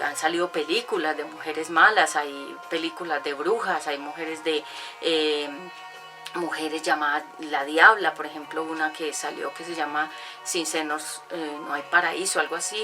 han salido películas de mujeres malas, hay películas de brujas, hay mujeres mujeres llamadas La Diabla, por ejemplo, una que salió que se llama Sin senos no hay paraíso, algo así.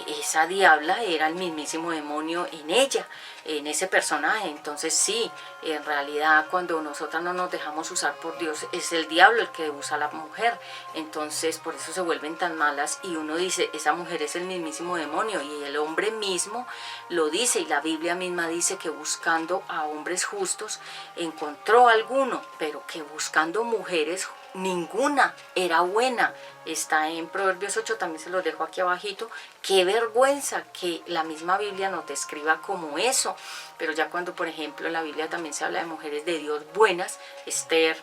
Esa diabla era el mismísimo demonio en ella, en ese personaje. Entonces sí, en realidad cuando nosotras no nos dejamos usar por Dios, es el diablo el que usa a la mujer. Entonces por eso se vuelven tan malas, y uno dice, esa mujer es el mismísimo demonio, y el hombre mismo lo dice, y la Biblia misma dice que buscando a hombres justos encontró alguno, pero que buscando mujeres ninguna era buena. Está en Proverbios 8, también se los dejo aquí abajito. Qué vergüenza que la misma Biblia nos describa como eso. Pero ya cuando, por ejemplo, en la Biblia también se habla de mujeres de Dios buenas, Esther,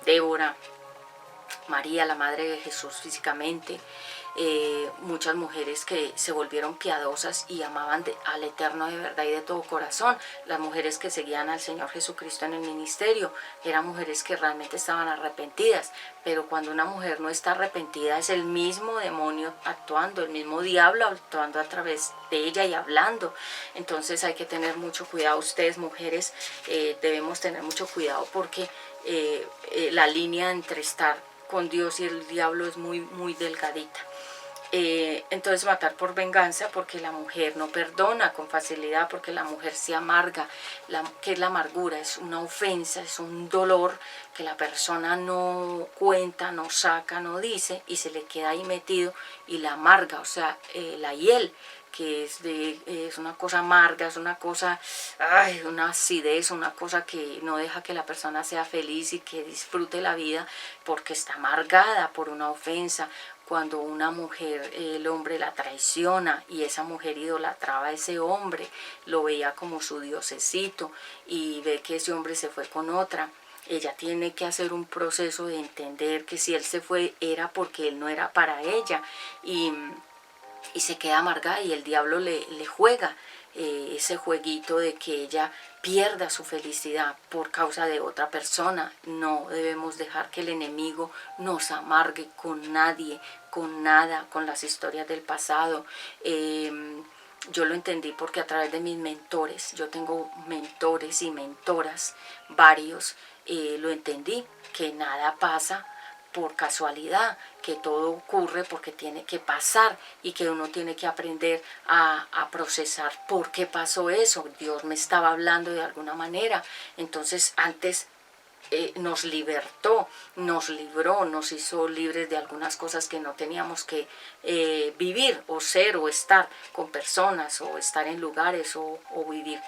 Débora, María, la madre de Jesús físicamente, muchas mujeres que se volvieron piadosas y amaban al Eterno de verdad y de todo corazón. Las mujeres que seguían al Señor Jesucristo en el ministerio eran mujeres que realmente estaban arrepentidas, pero cuando una mujer no está arrepentida es el mismo demonio actuando, el mismo diablo actuando a través de ella y hablando. Entonces hay que tener mucho cuidado. Ustedes mujeres debemos tener mucho cuidado porque la línea entre estar con Dios y el diablo es muy delgadita. Entonces matar por venganza, porque la mujer no perdona con facilidad, porque la mujer se amarga. ¿Qué es la amargura? Es una ofensa, es un dolor que la persona no cuenta, no saca, no dice y se le queda ahí metido y la amarga, o sea, la hiel, que es una cosa amarga, es una cosa, una acidez, una cosa que no deja que la persona sea feliz y que disfrute la vida porque está amargada por una ofensa. Cuando una mujer, el hombre la traiciona y esa mujer idolatraba a ese hombre, lo veía como su diosecito y ve que ese hombre se fue con otra. Ella tiene que hacer un proceso de entender que si él se fue era porque él no era para ella y se queda amargada y el diablo le juega ese jueguito de que ella pierda su felicidad por causa de otra persona. No debemos dejar que el enemigo nos amargue con nadie, con nada, con las historias del pasado. Yo lo entendí porque a través de mis mentores, yo tengo mentores y mentoras, varios, lo entendí, que nada pasa por casualidad, que todo ocurre porque tiene que pasar y que uno tiene que aprender a procesar por qué pasó eso. Dios me estaba hablando de alguna manera. Entonces antes nos libertó, nos libró, nos hizo libres de algunas cosas que no teníamos que vivir o ser o estar con personas o estar en lugares o vivir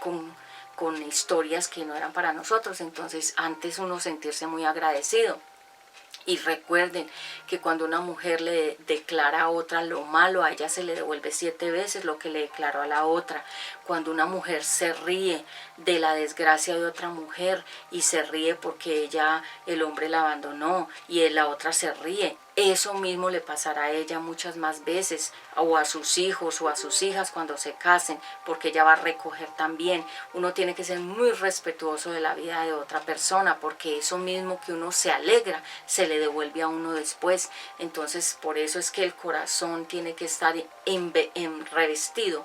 con historias que no eran para nosotros. Entonces antes uno sentirse muy agradecido. Y recuerden que cuando una mujer le declara a otra lo malo, a ella se le devuelve 7 veces lo que le declaró a la otra. Cuando una mujer se ríe de la desgracia de otra mujer y se ríe porque el hombre la abandonó y la otra se ríe, eso mismo le pasará a ella muchas más veces, o a sus hijos o a sus hijas cuando se casen, porque ella va a recoger también. Uno tiene que ser muy respetuoso de la vida de otra persona, porque eso mismo que uno se alegra, se le devuelve a uno después. Entonces, por eso es que el corazón tiene que estar revestido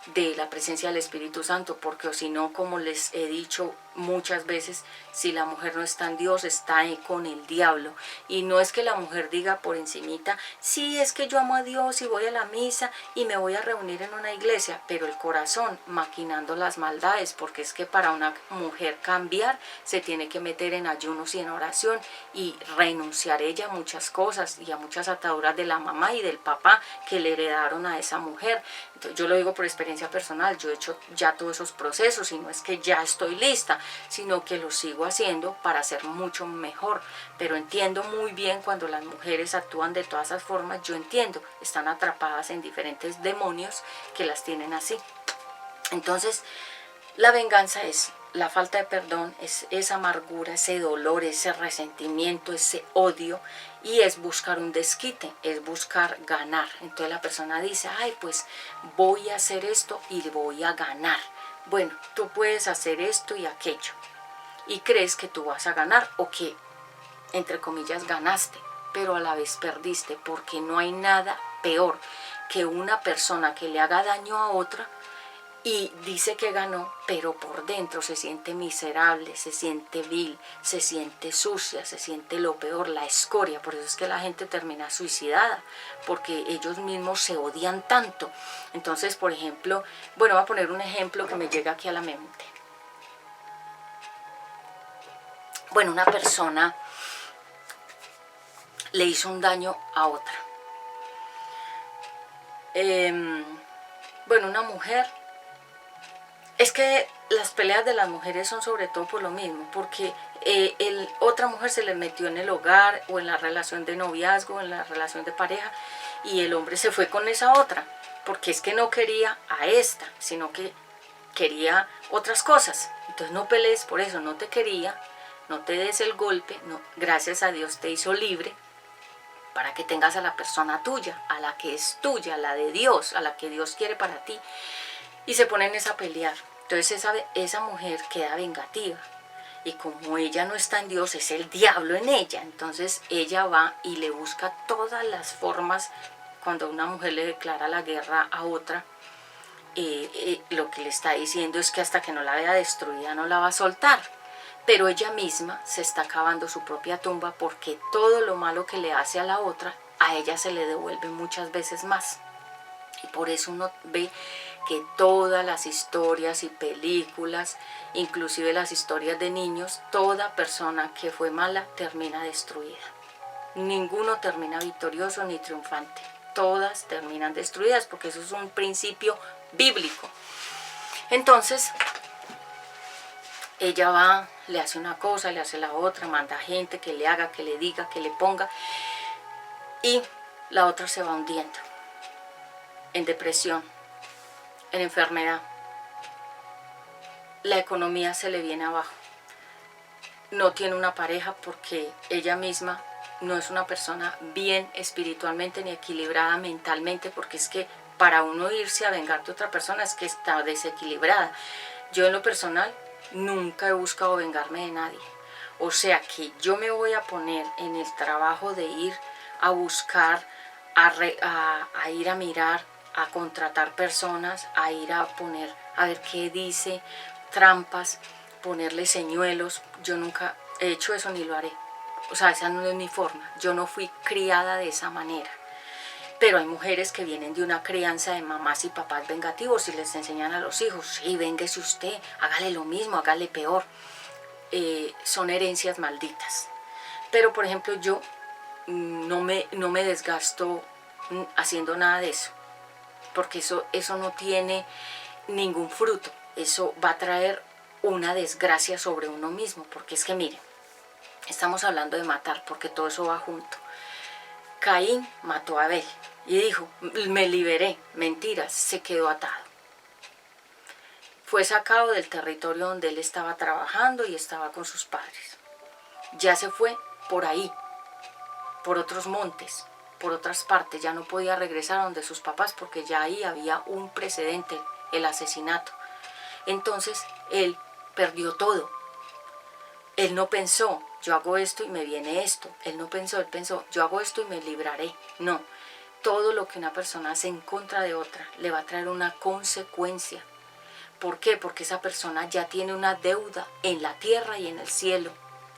de la presencia del Espíritu Santo, porque o si no, como les he dicho muchas veces, si la mujer no está en Dios, está con el diablo. Y no es que la mujer diga por encimita, sí, es que yo amo a Dios y voy a la misa y me voy a reunir en una iglesia, pero el corazón maquinando las maldades, porque es que para una mujer cambiar se tiene que meter en ayunos y en oración y renunciar ella a muchas cosas y a muchas ataduras de la mamá y del papá que le heredaron a esa mujer. Entonces, yo lo digo por experiencia personal, yo he hecho ya todos esos procesos y no es que ya estoy lista, sino que lo sigo haciendo para ser mucho mejor. Pero entiendo muy bien cuando las mujeres actúan de todas esas formas, yo entiendo, están atrapadas en diferentes demonios que las tienen así. Entonces, la venganza es la falta de perdón, es esa amargura, ese dolor, ese resentimiento, ese odio, y es buscar un desquite, es buscar ganar. Entonces la persona dice, ay, pues voy a hacer esto y voy a ganar. Bueno, tú puedes hacer esto y aquello y crees que tú vas a ganar o que, entre comillas, ganaste, pero a la vez perdiste, porque no hay nada peor que una persona que le haga daño a otra y dice que ganó, pero por dentro se siente miserable, se siente vil, se siente sucia, se siente lo peor, la escoria. Por eso es que la gente termina suicidada, porque ellos mismos se odian tanto. Entonces, por ejemplo, bueno, voy a poner un ejemplo que me llega aquí a la mente. Bueno, una persona le hizo un daño a otra. Bueno, una mujer. Es que las peleas de las mujeres son sobre todo por lo mismo, porque otra mujer se le metió en el hogar o en la relación de noviazgo, en la relación de pareja, y el hombre se fue con esa otra, porque es que no quería a esta, sino que quería otras cosas. Entonces no pelees por eso, no te quería, no te des el golpe, no, gracias a Dios te hizo libre, para que tengas a la persona tuya, a la que es tuya, a la de Dios, a la que Dios quiere para ti. Y se ponen a pelear. Entonces esa mujer queda vengativa. Y como ella no está en Dios, es el diablo en ella. Entonces ella va y le busca todas las formas. Cuando una mujer le declara la guerra a otra, lo que le está diciendo es que hasta que no la vea destruida no la va a soltar. Pero ella misma se está cavando su propia tumba, porque todo lo malo que le hace a la otra, a ella se le devuelve muchas veces más. Y por eso uno ve que todas las historias y películas, inclusive las historias de niños, toda persona que fue mala termina destruida. Ninguno termina victorioso ni triunfante. Todas terminan destruidas, porque eso es un principio bíblico. Entonces, ella va, le hace una cosa, le hace la otra, manda gente que le haga, que le diga, que le ponga, y la otra se va hundiendo en depresión, en enfermedad. La economía se le viene abajo. No tiene una pareja porque ella misma no es una persona bien espiritualmente ni equilibrada mentalmente, porque es que para uno irse a vengar de otra persona es que está desequilibrada. Yo en lo personal nunca he buscado vengarme de nadie. O sea que yo me voy a poner en el trabajo de ir a buscar, a ir a mirar, a contratar personas, a ir a poner, a ver qué dice, trampas, ponerle señuelos. Yo nunca he hecho eso ni lo haré. O sea, esa no es mi forma. Yo no fui criada de esa manera. Pero hay mujeres que vienen de una crianza de mamás y papás vengativos y les enseñan a los hijos: sí, véngase usted, hágale lo mismo, hágale peor. Son herencias malditas. Pero por ejemplo, yo no me desgasto haciendo nada de eso, porque eso no tiene ningún fruto. Eso va a traer una desgracia sobre uno mismo, porque es que miren, estamos hablando de matar, porque todo eso va junto. Caín mató a Abel y dijo: me liberé. Mentiras, se quedó atado. Fue sacado del territorio donde él estaba trabajando y estaba con sus padres. Ya se fue por ahí, por otros montes, por otras partes. Ya no podía regresar a donde sus papás, porque ya ahí había un precedente, el asesinato. Entonces él perdió todo. Él no pensó: yo hago esto y me viene esto. Él no pensó, él pensó: yo hago esto y me libraré. No, todo lo que una persona hace en contra de otra le va a traer una consecuencia. ¿Por qué? Porque esa persona ya tiene una deuda en la tierra y en el cielo.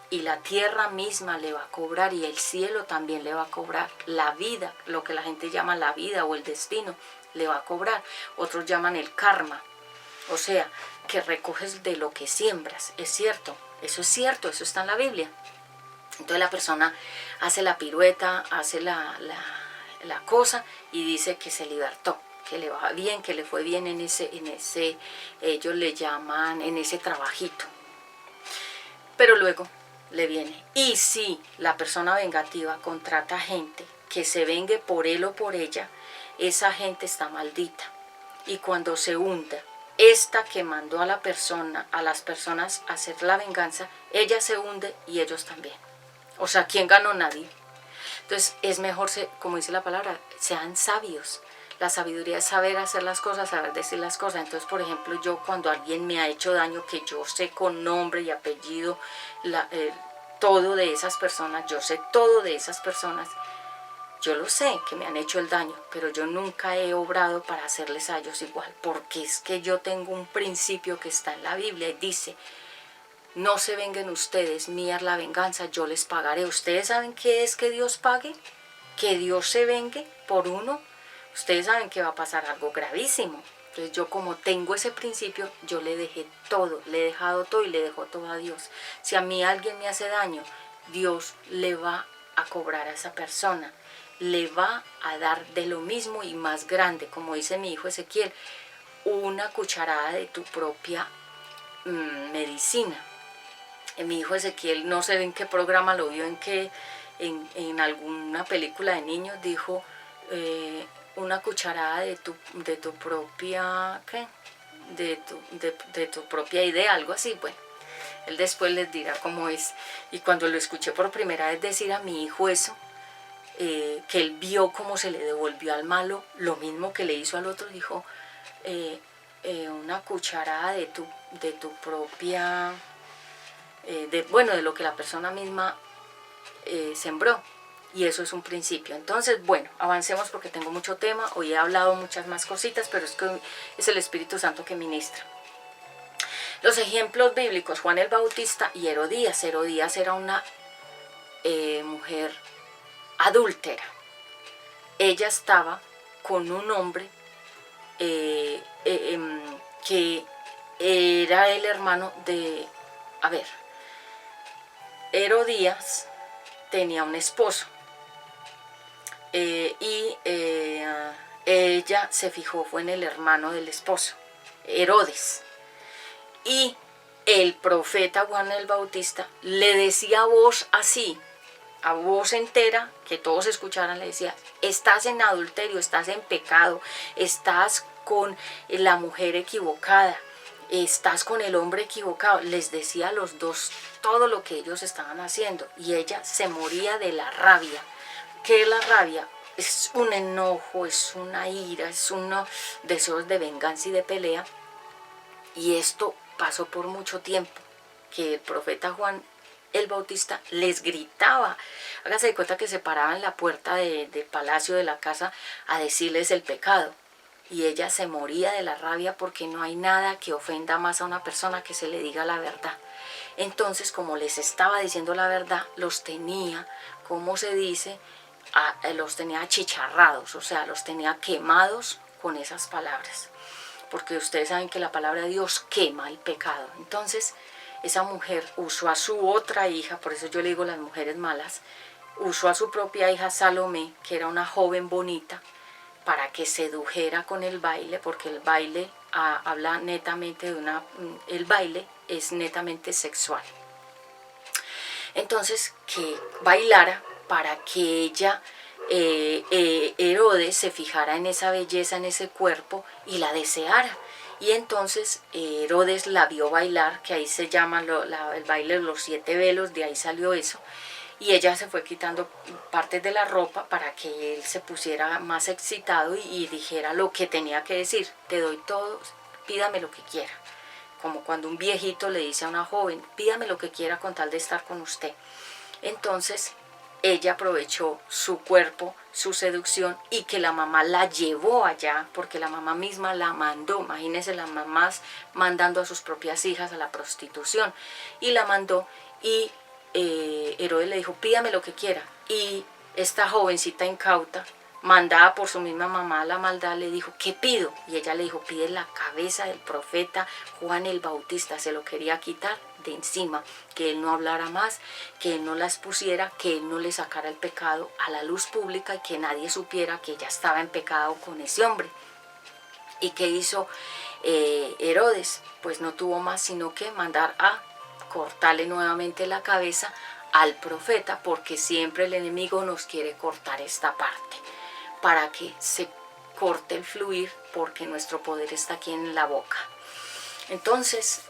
Y la tierra misma le va a cobrar, y el cielo también le va a cobrar. La vida, lo que la gente llama la vida o el destino, le va a cobrar. Otros llaman el karma. O sea, que recoges de lo que siembras. Es cierto, eso está en la Biblia. Entonces la persona hace la pirueta, hace la cosa y dice que se libertó, que le va bien, que le fue bien en ese, ellos le llaman, en ese trabajito. Pero luego le viene. Y si la persona vengativa contrata gente que se vengue por él o por ella, esa gente está maldita. Y cuando se hunda esta que mandó a la persona, a las personas a hacer la venganza, ella se hunde y ellos también. O sea, ¿quién ganó? Nadie. Entonces es mejor, como dice la palabra, sean sabios. La sabiduría es saber hacer las cosas, saber decir las cosas. Entonces, por ejemplo, yo cuando alguien me ha hecho daño, que yo sé con nombre y apellido todo de esas personas, yo sé todo de esas personas, yo lo sé que me han hecho el daño, pero yo nunca he obrado para hacerles a ellos igual, porque es que yo tengo un principio que está en la Biblia y dice: no se vengan ustedes, mía es la venganza, yo les pagaré. ¿Ustedes saben qué es que Dios pague? Que Dios se vengue por uno. Ustedes saben que va a pasar algo gravísimo. Entonces yo, como tengo ese principio, yo le dejé todo, le he dejado todo y le dejo todo a Dios. Si a mí alguien me hace daño, Dios le va a cobrar a esa persona. Le va a dar de lo mismo y más grande, como dice mi hijo Ezequiel, una cucharada de tu propia medicina. Mi hijo Ezequiel, no sé en qué programa lo vio, en alguna película de niños, dijo una cucharada de tu propia, ¿qué? De tu propia idea, algo así. Bueno, él después les dirá cómo es. Y cuando lo escuché por primera vez decir a mi hijo eso, que él vio cómo se le devolvió al malo lo mismo que le hizo al otro, dijo, una cucharada de tu propia, de lo que la persona misma sembró. Y eso es un principio. Entonces, bueno, avancemos porque tengo mucho tema. Hoy he hablado muchas más cositas, pero es que es el Espíritu Santo que ministra. Los ejemplos bíblicos, Juan el Bautista y Herodías. Herodías era una mujer adúltera. Ella estaba con un hombre que era el hermano de... A ver, Herodías tenía un esposo. Ella se fijó, fue en el hermano del esposo, Herodes. Y el profeta Juan el Bautista le decía a voz así, a voz entera, que todos escucharan, le decía, estás en adulterio, estás en pecado, estás con la mujer equivocada, estás con el hombre equivocado. Les decía a los dos todo lo que ellos estaban haciendo y ella se moría de la rabia. ¿Qué es la rabia? Es un enojo, es una ira, es unos deseos de venganza y de pelea. Y esto pasó por mucho tiempo, que el profeta Juan el Bautista les gritaba. Hágase de cuenta que se paraba en la puerta del palacio de la casa a decirles el pecado. Y ella se moría de la rabia porque no hay nada que ofenda más a una persona que se le diga la verdad. Entonces, como les estaba diciendo la verdad, los tenía, ¿cómo se dice? Los tenía achicharrados, o sea, los tenía quemados con esas palabras. Porque ustedes saben que la palabra de Dios quema el pecado. Entonces, esa mujer usó a su otra hija, por eso yo le digo las mujeres malas, usó a su propia hija Salomé, que era una joven bonita, para que sedujera con el baile, porque el baile habla netamente de el baile es netamente sexual. Entonces, que bailara para que ella, Herodes, se fijara en esa belleza, en ese cuerpo y la deseara. Y entonces Herodes la vio bailar, que ahí se llama el baile de los 7 velos, de ahí salió eso. Y ella se fue quitando partes de la ropa para que él se pusiera más excitado y dijera lo que tenía que decir. Te doy todo, pídame lo que quiera. Como cuando un viejito le dice a una joven, pídame lo que quiera con tal de estar con usted. Entonces ella aprovechó su cuerpo, su seducción, y que la mamá la llevó allá, porque la mamá misma la mandó. Imagínense las mamás mandando a sus propias hijas a la prostitución. Y la mandó y Herodes le dijo, pídame lo que quiera. Y esta jovencita incauta, mandada por su misma mamá a la maldad, le dijo, ¿qué pido? Y ella le dijo, pide la cabeza del profeta Juan el Bautista. Se lo quería quitar de encima, que él no hablara más, que él no la expusiera, que él no le sacara el pecado a la luz pública y que nadie supiera que ella estaba en pecado con ese hombre. ¿Y qué hizo Herodes? Pues no tuvo más sino que mandar a cortarle nuevamente la cabeza al profeta, porque siempre el enemigo nos quiere cortar esta parte para que se corte el fluir, porque nuestro poder está aquí en la boca. Entonces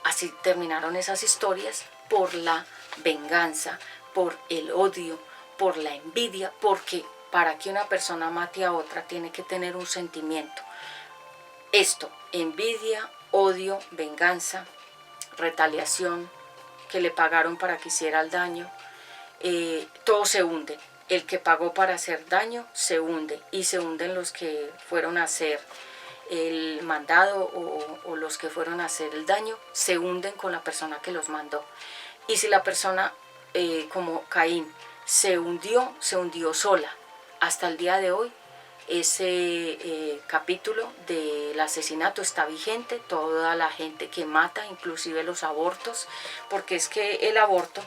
así terminaron esas historias, por la venganza, por el odio, por la envidia, porque para que una persona mate a otra tiene que tener un sentimiento. Esto, envidia, odio, venganza, retaliación, que le pagaron para que hiciera el daño, todo se hunde. El que pagó para hacer daño se hunde, y se hunden los que fueron a hacer el mandado o los que fueron a hacer el daño, se hunden con la persona que los mandó. Y si la persona, como Caín, se hundió sola. Hasta el día de hoy ese capítulo del asesinato está vigente. Toda la gente que mata, inclusive los abortos, porque es que el aborto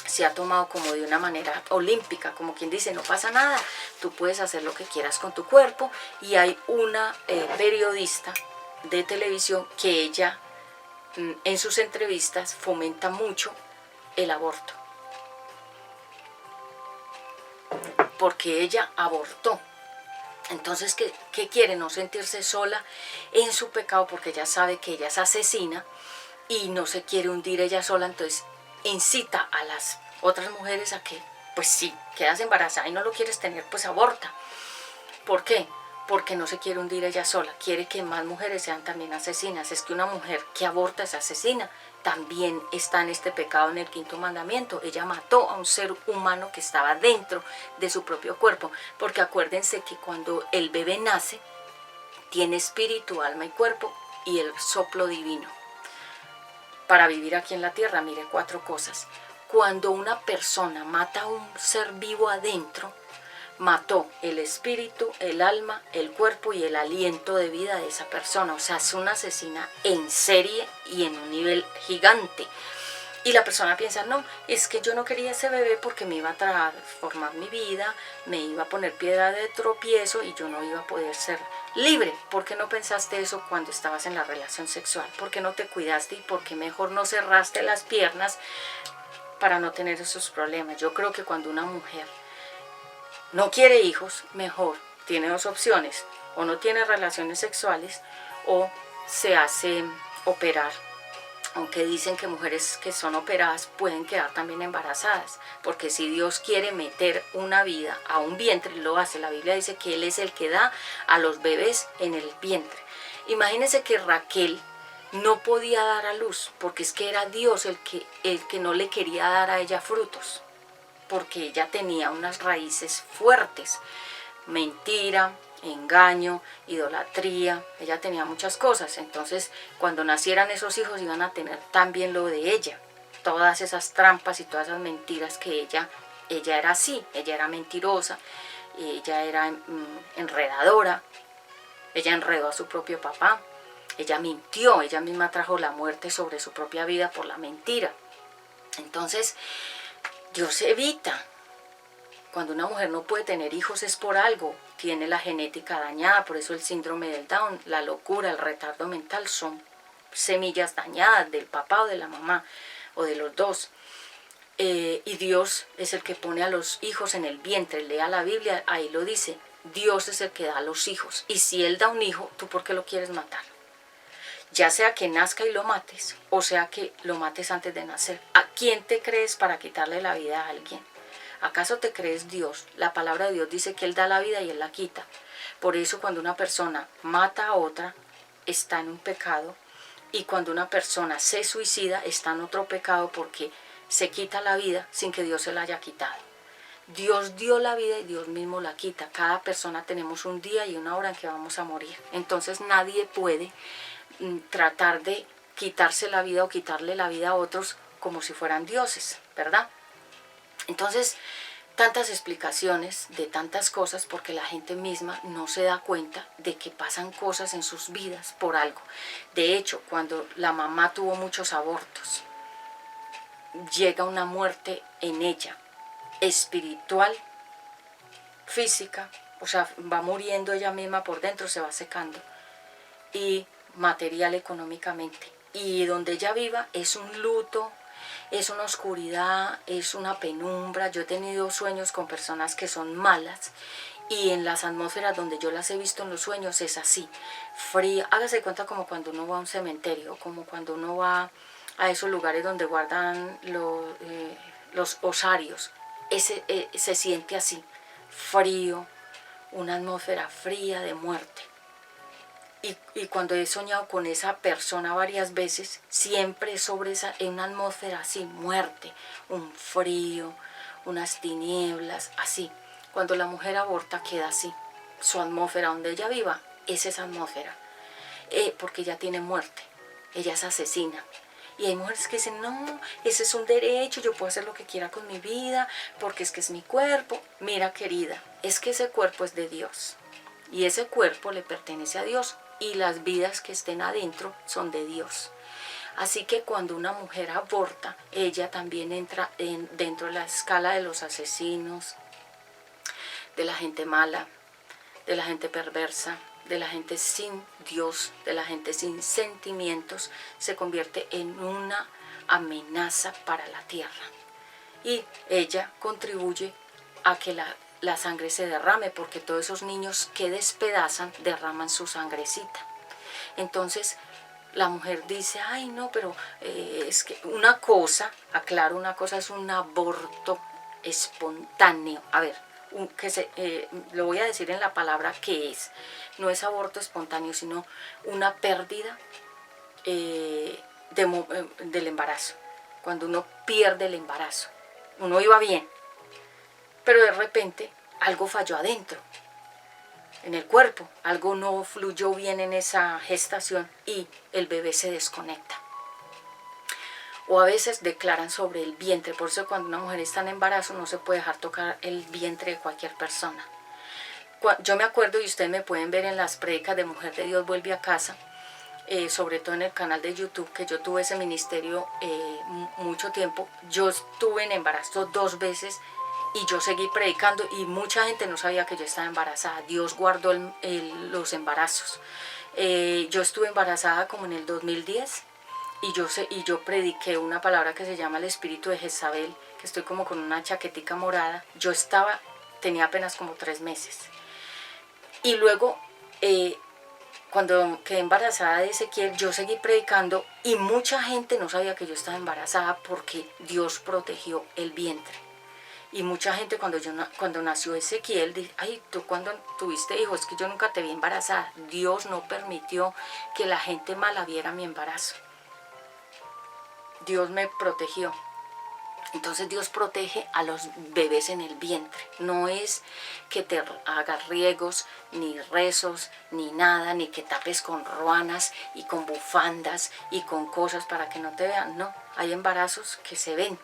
se ha tomado como de una manera olímpica, como quien dice, no pasa nada, tú puedes hacer lo que quieras con tu cuerpo. Y hay una periodista de televisión que ella en sus entrevistas fomenta mucho el aborto, porque ella abortó. Entonces, ¿qué quiere? No sentirse sola en su pecado, porque ella sabe que ella es asesina y no se quiere hundir ella sola. Entonces incita a las otras mujeres a que pues si quedas embarazada y no lo quieres tener, pues aborta. ¿Por qué? Porque no se quiere hundir ella sola, quiere que más mujeres sean también asesinas. Es que una mujer que aborta es asesina, también está en este pecado, en el 5.º mandamiento. Ella mató a un ser humano que estaba dentro de su propio cuerpo, porque acuérdense que cuando el bebé nace, tiene espíritu, alma y cuerpo, y el soplo divino. Para vivir aquí en la tierra, mire 4 cosas. Cuando una persona mata a un ser vivo adentro, mató el espíritu, el alma, el cuerpo y el aliento de vida de esa persona. O sea, es una asesina en serie y en un nivel gigante. Y la persona piensa, no, es que yo no quería ese bebé porque me iba a transformar mi vida, me iba a poner piedra de tropiezo y yo no iba a poder ser libre. ¿Por qué no pensaste eso cuando estabas en la relación sexual? ¿Por qué no te cuidaste y por qué mejor no cerraste las piernas para no tener esos problemas? Yo creo que cuando una mujer no quiere hijos, mejor tiene 2 opciones: o no tiene relaciones sexuales o se hace operar. Aunque dicen que mujeres que son operadas pueden quedar también embarazadas, porque si Dios quiere meter una vida a un vientre, lo hace. La Biblia dice que Él es el que da a los bebés en el vientre. Imagínense que Raquel no podía dar a luz, porque es que era Dios el que no le quería dar a ella frutos, porque ella tenía unas raíces fuertes: mentira, engaño, idolatría. Ella tenía muchas cosas. Entonces, cuando nacieran esos hijos iban a tener también lo de ella, todas esas trampas y todas esas mentiras que ella era así. Ella era mentirosa, ella era enredadora, ella enredó a su propio papá, ella mintió, ella misma trajo la muerte sobre su propia vida por la mentira. Entonces, Dios evita. Cuando una mujer no puede tener hijos es por algo, tiene la genética dañada. Por eso el síndrome del Down, la locura, el retardo mental son semillas dañadas del papá o de la mamá o de los dos. Y Dios es el que pone a los hijos en el vientre. Lea la Biblia, ahí lo dice. Dios es el que da a los hijos. Y si Él da un hijo, ¿tú por qué lo quieres matar? Ya sea que nazca y lo mates, o sea que lo mates antes de nacer. ¿A quién te crees para quitarle la vida a alguien? ¿Acaso te crees Dios? La palabra de Dios dice que Él da la vida y Él la quita. Por eso cuando una persona mata a otra, está en un pecado. Y cuando una persona se suicida, está en otro pecado, porque se quita la vida sin que Dios se la haya quitado. Dios dio la vida y Dios mismo la quita. Cada persona tenemos un día y una hora en que vamos a morir. Entonces nadie puede tratar de quitarse la vida o quitarle la vida a otros como si fueran dioses, ¿verdad? Entonces, tantas explicaciones de tantas cosas, porque la gente misma no se da cuenta de que pasan cosas en sus vidas por algo. De hecho, cuando la mamá tuvo muchos abortos, llega una muerte en ella, espiritual, física, o sea, va muriendo ella misma por dentro, se va secando, y material, económicamente. Y donde ella viva es un luto, es una oscuridad, es una penumbra. Yo he tenido sueños con personas que son malas, y en las atmósferas donde yo las he visto en los sueños es así, fría. Hágase cuenta como cuando uno va a un cementerio, como cuando uno va a esos lugares donde guardan los osarios. Se siente así, frío, una atmósfera fría de muerte. Y cuando he soñado con esa persona varias veces, siempre sobre una atmósfera así, muerte, un frío, unas tinieblas, así. Cuando la mujer aborta queda así, su atmósfera donde ella viva es esa atmósfera, porque ella tiene muerte, ella es asesina. Y hay mujeres que dicen, no, ese es un derecho, yo puedo hacer lo que quiera con mi vida, porque es que es mi cuerpo. Mira, querida, es que ese cuerpo es de Dios, y ese cuerpo le pertenece a Dios, y las vidas que estén adentro son de Dios. Así que cuando una mujer aborta, ella también entra dentro de la escala de los asesinos, de la gente mala, de la gente perversa, de la gente sin Dios, de la gente sin sentimientos. Se convierte en una amenaza para la tierra. Y ella contribuye a que la sangre se derrame, porque todos esos niños que despedazan derraman su sangrecita. Entonces la mujer dice, ay no, pero es que una cosa, aclaro, una cosa es un aborto espontáneo. A ver, lo voy a decir en la palabra que es. No es aborto espontáneo, sino una pérdida del embarazo. Cuando uno pierde el embarazo. Uno iba bien, pero de repente algo falló adentro, en el cuerpo. Algo no fluyó bien en esa gestación y el bebé se desconecta. O a veces declaran sobre el vientre. Por eso cuando una mujer está en embarazo no se puede dejar tocar el vientre de cualquier persona. Yo me acuerdo, y ustedes me pueden ver en las prédicas de Mujer de Dios Vuelve a Casa, sobre todo en el canal de YouTube, que yo tuve ese ministerio mucho tiempo. Yo estuve en embarazo 2 veces y yo seguí predicando y mucha gente no sabía que yo estaba embarazada. Dios guardó los embarazos. Yo estuve embarazada como en el 2010 y yo prediqué una palabra que se llama el espíritu de Jezabel, que estoy como con una chaquetica morada. Tenía apenas como 3 meses. Y luego, cuando quedé embarazada de Ezequiel, yo seguí predicando y mucha gente no sabía que yo estaba embarazada porque Dios protegió el vientre. Y mucha gente cuando nació Ezequiel dice, ay, tú cuando tuviste hijos, es que yo nunca te vi embarazada. Dios no permitió que la gente mala viera mi embarazo. Dios me protegió. Entonces Dios protege a los bebés en el vientre. No es que te hagas riegos, ni rezos, ni nada, ni que tapes con ruanas y con bufandas y con cosas para que no te vean. No, hay embarazos que se ven.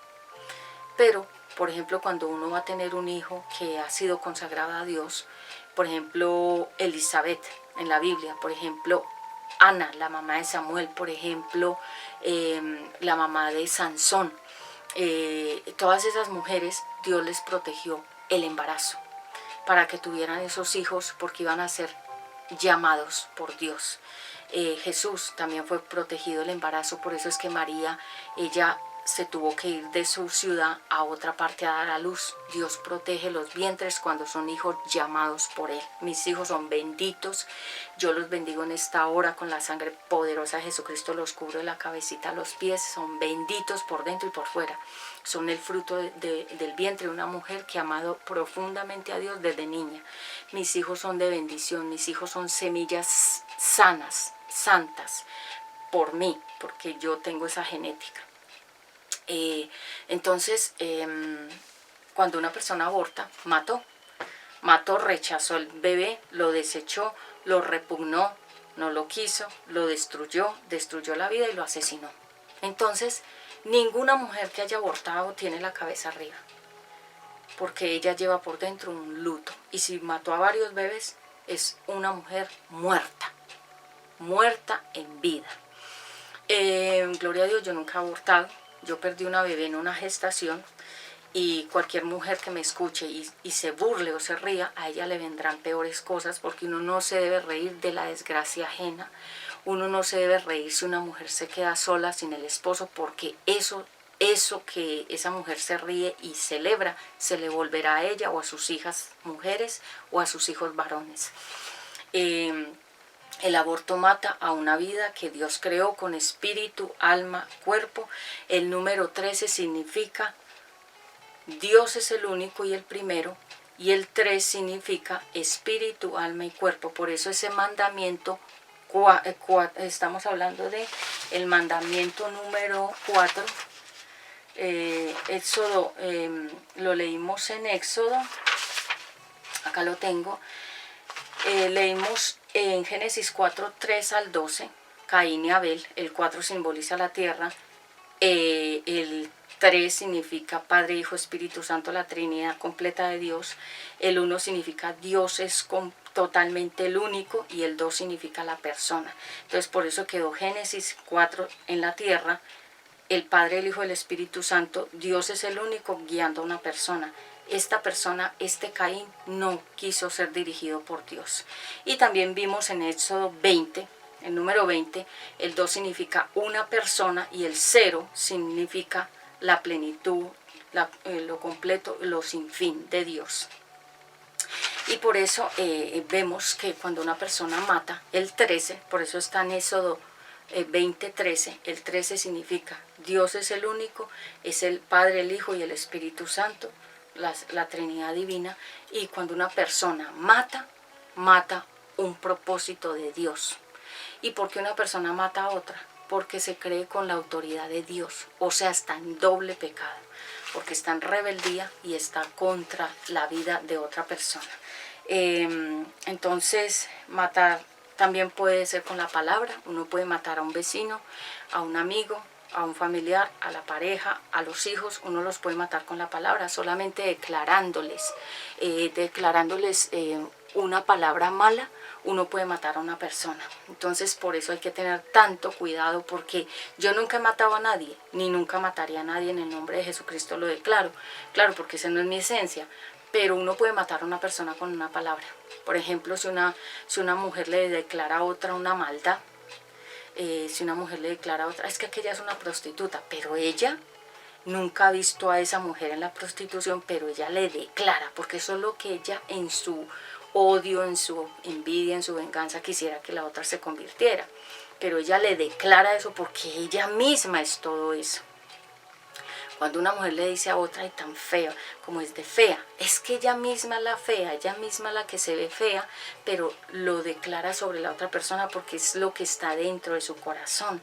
Pero, por ejemplo, cuando uno va a tener un hijo que ha sido consagrado a Dios, por ejemplo, Elizabeth en la Biblia, por ejemplo, Ana, la mamá de Samuel, por ejemplo, la mamá de Sansón, todas esas mujeres, Dios les protegió el embarazo para que tuvieran esos hijos porque iban a ser llamados por Dios. Jesús también fue protegido el embarazo, por eso es que María, ella se tuvo que ir de su ciudad a otra parte a dar a luz. Dios protege los vientres cuando son hijos llamados por Él. Mis hijos son benditos. Yo los bendigo en esta hora con la sangre poderosa de Jesucristo. Los cubro de la cabecita a los pies. Son benditos por dentro y por fuera. Son el fruto del vientre de una mujer que ha amado profundamente a Dios desde niña. Mis hijos son de bendición. Mis hijos son semillas sanas, santas, por mí, porque yo tengo esa genética. Entonces, cuando una persona aborta, mató, rechazó el bebé, lo desechó, lo repugnó, no lo quiso, lo destruyó la vida y lo asesinó. Entonces, ninguna mujer que haya abortado tiene la cabeza arriba, porque ella lleva por dentro un luto. Y si mató a varios bebés, es una mujer muerta en vida. Gloria a Dios, yo nunca he abortado. Yo perdí una bebé en una gestación y cualquier mujer que me escuche y se burle o se ría, a ella le vendrán peores cosas, porque uno no se debe reír de la desgracia ajena. Uno no se debe reír si una mujer se queda sola sin el esposo, porque eso que esa mujer se ríe y celebra, se le volverá a ella o a sus hijas mujeres o a sus hijos varones. El aborto mata a una vida que Dios creó con espíritu, alma, cuerpo. El número 13 significa Dios es el único y el primero. Y el 3 significa espíritu, alma y cuerpo. Por eso ese mandamiento, estamos hablando de el mandamiento número 4. Éxodo, lo leímos en Éxodo. Acá lo tengo. Leímos en Génesis 4, 3 al 12, Caín y Abel. El 4 simboliza la tierra, el 3 significa Padre, Hijo, Espíritu Santo, la Trinidad completa de Dios. El 1 significa Dios es totalmente el único y el 2 significa la persona. Entonces por eso quedó Génesis 4 en la tierra, el Padre, el Hijo, el Espíritu Santo. Dios es el único guiando a una persona. Esta persona, Caín, no quiso ser dirigido por Dios. Y también vimos en Éxodo 20, el número 20, el 2 significa una persona y el 0 significa la plenitud, lo completo, lo sin fin de Dios. Y por eso vemos que cuando una persona mata, el 13, por eso está en Éxodo 20:13, el 13 significa Dios es el único, es el Padre, el Hijo y el Espíritu Santo. la Trinidad Divina, y cuando una persona mata, mata un propósito de Dios. ¿Y por qué una persona mata a otra? Porque se cree con la autoridad de Dios, o sea, está en doble pecado, porque está en rebeldía y está contra la vida de otra persona. Entonces, matar también puede ser con la palabra. Uno puede matar a un vecino, a un amigo, a un familiar, a la pareja, a los hijos. Uno los puede matar con la palabra, solamente declarándoles una palabra mala. Uno puede matar a una persona. Entonces por eso hay que tener tanto cuidado, porque yo nunca he matado a nadie, ni nunca mataría a nadie. En el nombre de Jesucristo lo declaro, claro, porque esa no es mi esencia. Pero uno puede matar a una persona con una palabra. Por ejemplo, si una mujer le declara a otra una maldad, si una mujer le declara a otra, es que aquella es una prostituta, pero ella nunca ha visto a esa mujer en la prostitución, pero ella le declara, porque eso es lo que ella en su odio, en su envidia, en su venganza quisiera que la otra se convirtiera. Pero ella le declara eso porque ella misma es todo eso. Cuando una mujer le dice a otra, ay, tan fea, como es de fea, es que ella misma es la fea, ella misma es la que se ve fea, pero lo declara sobre la otra persona porque es lo que está dentro de su corazón.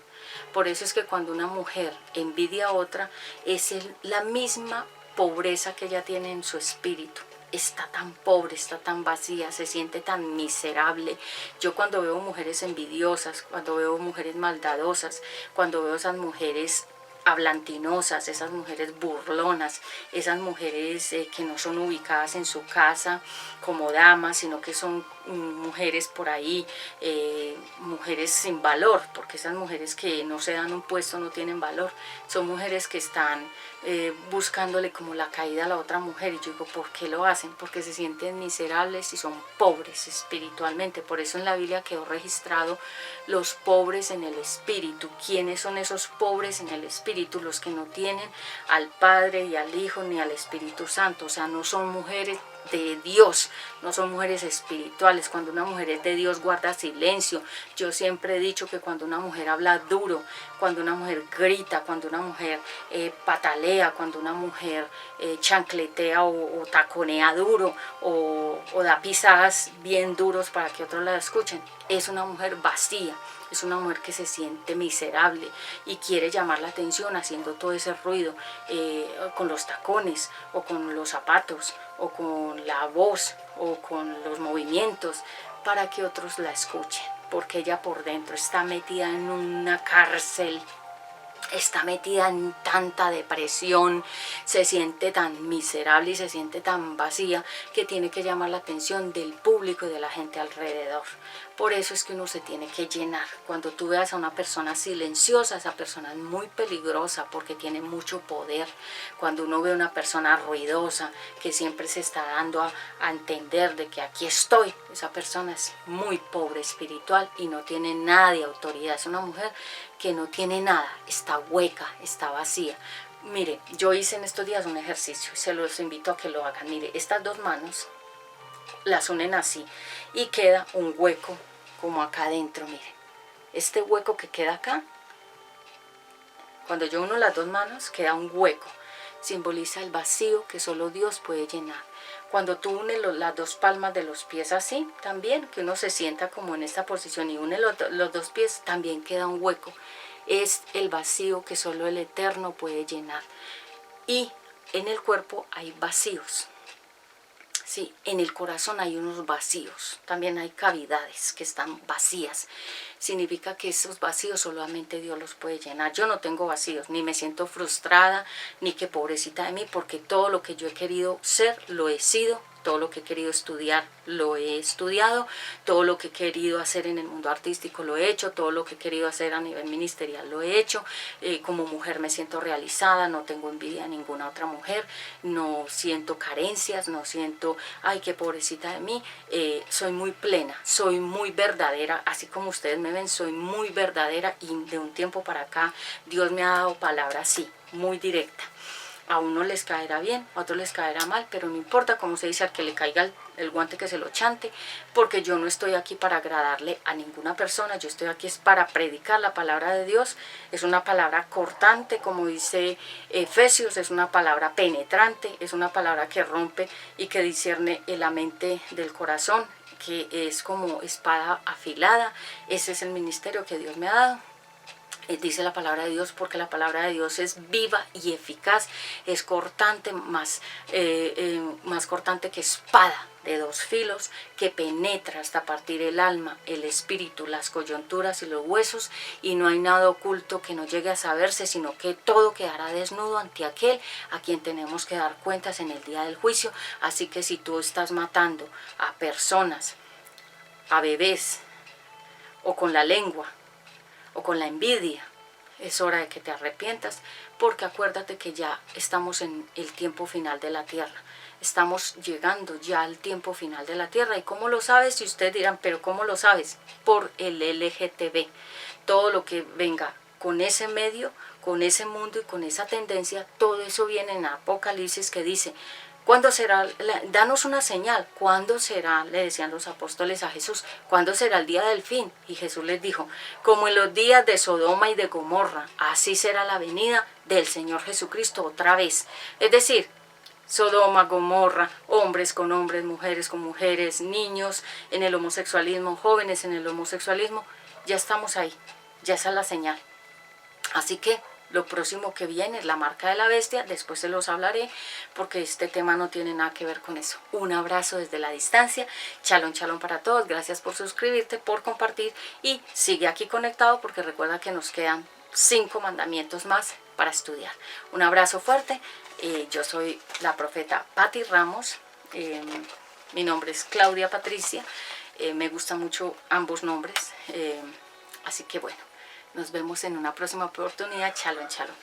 Por eso es que cuando una mujer envidia a otra, es la misma pobreza que ella tiene en su espíritu. Está tan pobre, está tan vacía, se siente tan miserable. Yo cuando veo mujeres envidiosas, cuando veo mujeres maldadosas, cuando veo esas mujeres hablantinosas, esas mujeres burlonas, esas mujeres que no son ubicadas en su casa como damas, sino que son mujeres por ahí, mujeres sin valor, porque esas mujeres que no se dan un puesto no tienen valor, son mujeres que están buscándole como la caída a la otra mujer. Y yo digo, ¿por qué lo hacen? Porque se sienten miserables y son pobres espiritualmente. Por eso en la Biblia quedó registrado los pobres en el espíritu. ¿Quiénes son esos pobres en el espíritu? Los que no tienen al Padre y al Hijo ni al Espíritu Santo. O sea, no son mujeres de Dios, no son mujeres espirituales. Cuando una mujer es de Dios guarda silencio. Yo siempre he dicho que cuando una mujer habla duro, cuando una mujer grita, cuando una mujer patalea, cuando una mujer chancletea o taconea duro o da pisadas bien duros para que otros la escuchen, es una mujer vacía. Es una mujer que se siente miserable y quiere llamar la atención haciendo todo ese ruido con los tacones o con los zapatos o con la voz o con los movimientos para que otros la escuchen, porque ella por dentro está metida en una cárcel, está metida en tanta depresión, se siente tan miserable y se siente tan vacía que tiene que llamar la atención del público y de la gente alrededor. Por eso es que uno se tiene que llenar. Cuando tú veas a una persona silenciosa, esa persona es muy peligrosa porque tiene mucho poder. Cuando uno ve a una persona ruidosa que siempre se está dando a entender de que aquí estoy, esa persona es muy pobre espiritual y no tiene nada de autoridad. Es una mujer que no tiene nada, está hueca, está vacía. Mire, yo hice en estos días un ejercicio, se los invito a que lo hagan. Mire, estas dos manos las unen así y queda un hueco como acá adentro. Mire, este hueco que queda acá, cuando yo uno las dos manos queda un hueco, simboliza el vacío que solo Dios puede llenar. Cuando tú unes las dos palmas de los pies así, también, que uno se sienta como en esta posición y une los dos pies, también queda un hueco. Es el vacío que solo el Eterno puede llenar. Y en el cuerpo hay vacíos. Sí, en el corazón hay unos vacíos, también hay cavidades que están vacías. Significa que esos vacíos solamente Dios los puede llenar. Yo no tengo vacíos, ni me siento frustrada, ni que pobrecita de mí, porque todo lo que yo he querido ser, lo he sido. Todo lo que he querido estudiar, lo he estudiado. Todo lo que he querido hacer en el mundo artístico, lo he hecho. Todo lo que he querido hacer a nivel ministerial, lo he hecho. Como mujer me siento realizada, no tengo envidia a ninguna otra mujer. No siento carencias, no siento, ay, qué pobrecita de mí. Soy muy plena, soy muy verdadera. Así como ustedes me ven, soy muy verdadera. Y de un tiempo para acá, Dios me ha dado palabra así, muy directa. A uno les caerá bien, a otros les caerá mal, pero no importa, como se dice, al que le caiga el guante que se lo chante, porque yo no estoy aquí para agradarle a ninguna persona, yo estoy aquí es para predicar la palabra de Dios. Es una palabra cortante, como dice Efesios, es una palabra penetrante, es una palabra que rompe y que discierne la mente del corazón, que es como espada afilada. Ese es el ministerio que Dios me ha dado. Dice la palabra de Dios, porque la palabra de Dios es viva y eficaz, es cortante, más cortante que espada de dos filos, que penetra hasta partir el alma, el espíritu, las coyunturas y los huesos, y no hay nada oculto que no llegue a saberse, sino que todo quedará desnudo ante aquel a quien tenemos que dar cuentas en el día del juicio. Así que si tú estás matando a personas, a bebés, o con la lengua, o con la envidia, es hora de que te arrepientas, porque acuérdate que ya estamos en el tiempo final de la tierra. Estamos llegando ya al tiempo final de la tierra. ¿Y cómo lo sabes? Si ustedes dirán, ¿pero cómo lo sabes? Por el LGTB. Todo lo que venga con ese medio, con ese mundo y con esa tendencia, todo eso viene en Apocalipsis, que dice: ¿cuándo será? Danos una señal. ¿Cuándo será? Le decían los apóstoles a Jesús. ¿Cuándo será el día del fin? Y Jesús les dijo: como en los días de Sodoma y de Gomorra, así será la venida del Señor Jesucristo otra vez. Es decir, Sodoma, Gomorra, hombres con hombres, mujeres con mujeres, niños en el homosexualismo, jóvenes en el homosexualismo. Ya estamos ahí. Ya esa es la señal. Así que lo próximo que viene es la marca de la bestia. Después se los hablaré, porque este tema no tiene nada que ver con eso. Un abrazo desde la distancia. Shalom, shalom para todos. Gracias por suscribirte, por compartir, y sigue aquí conectado, porque recuerda que nos quedan 5 mandamientos más para estudiar. Un abrazo fuerte. Yo soy la profeta Patti Ramos. Mi nombre es Claudia Patricia. Me gustan mucho ambos nombres. Así que bueno, nos vemos en una próxima oportunidad. Shalom, shalom.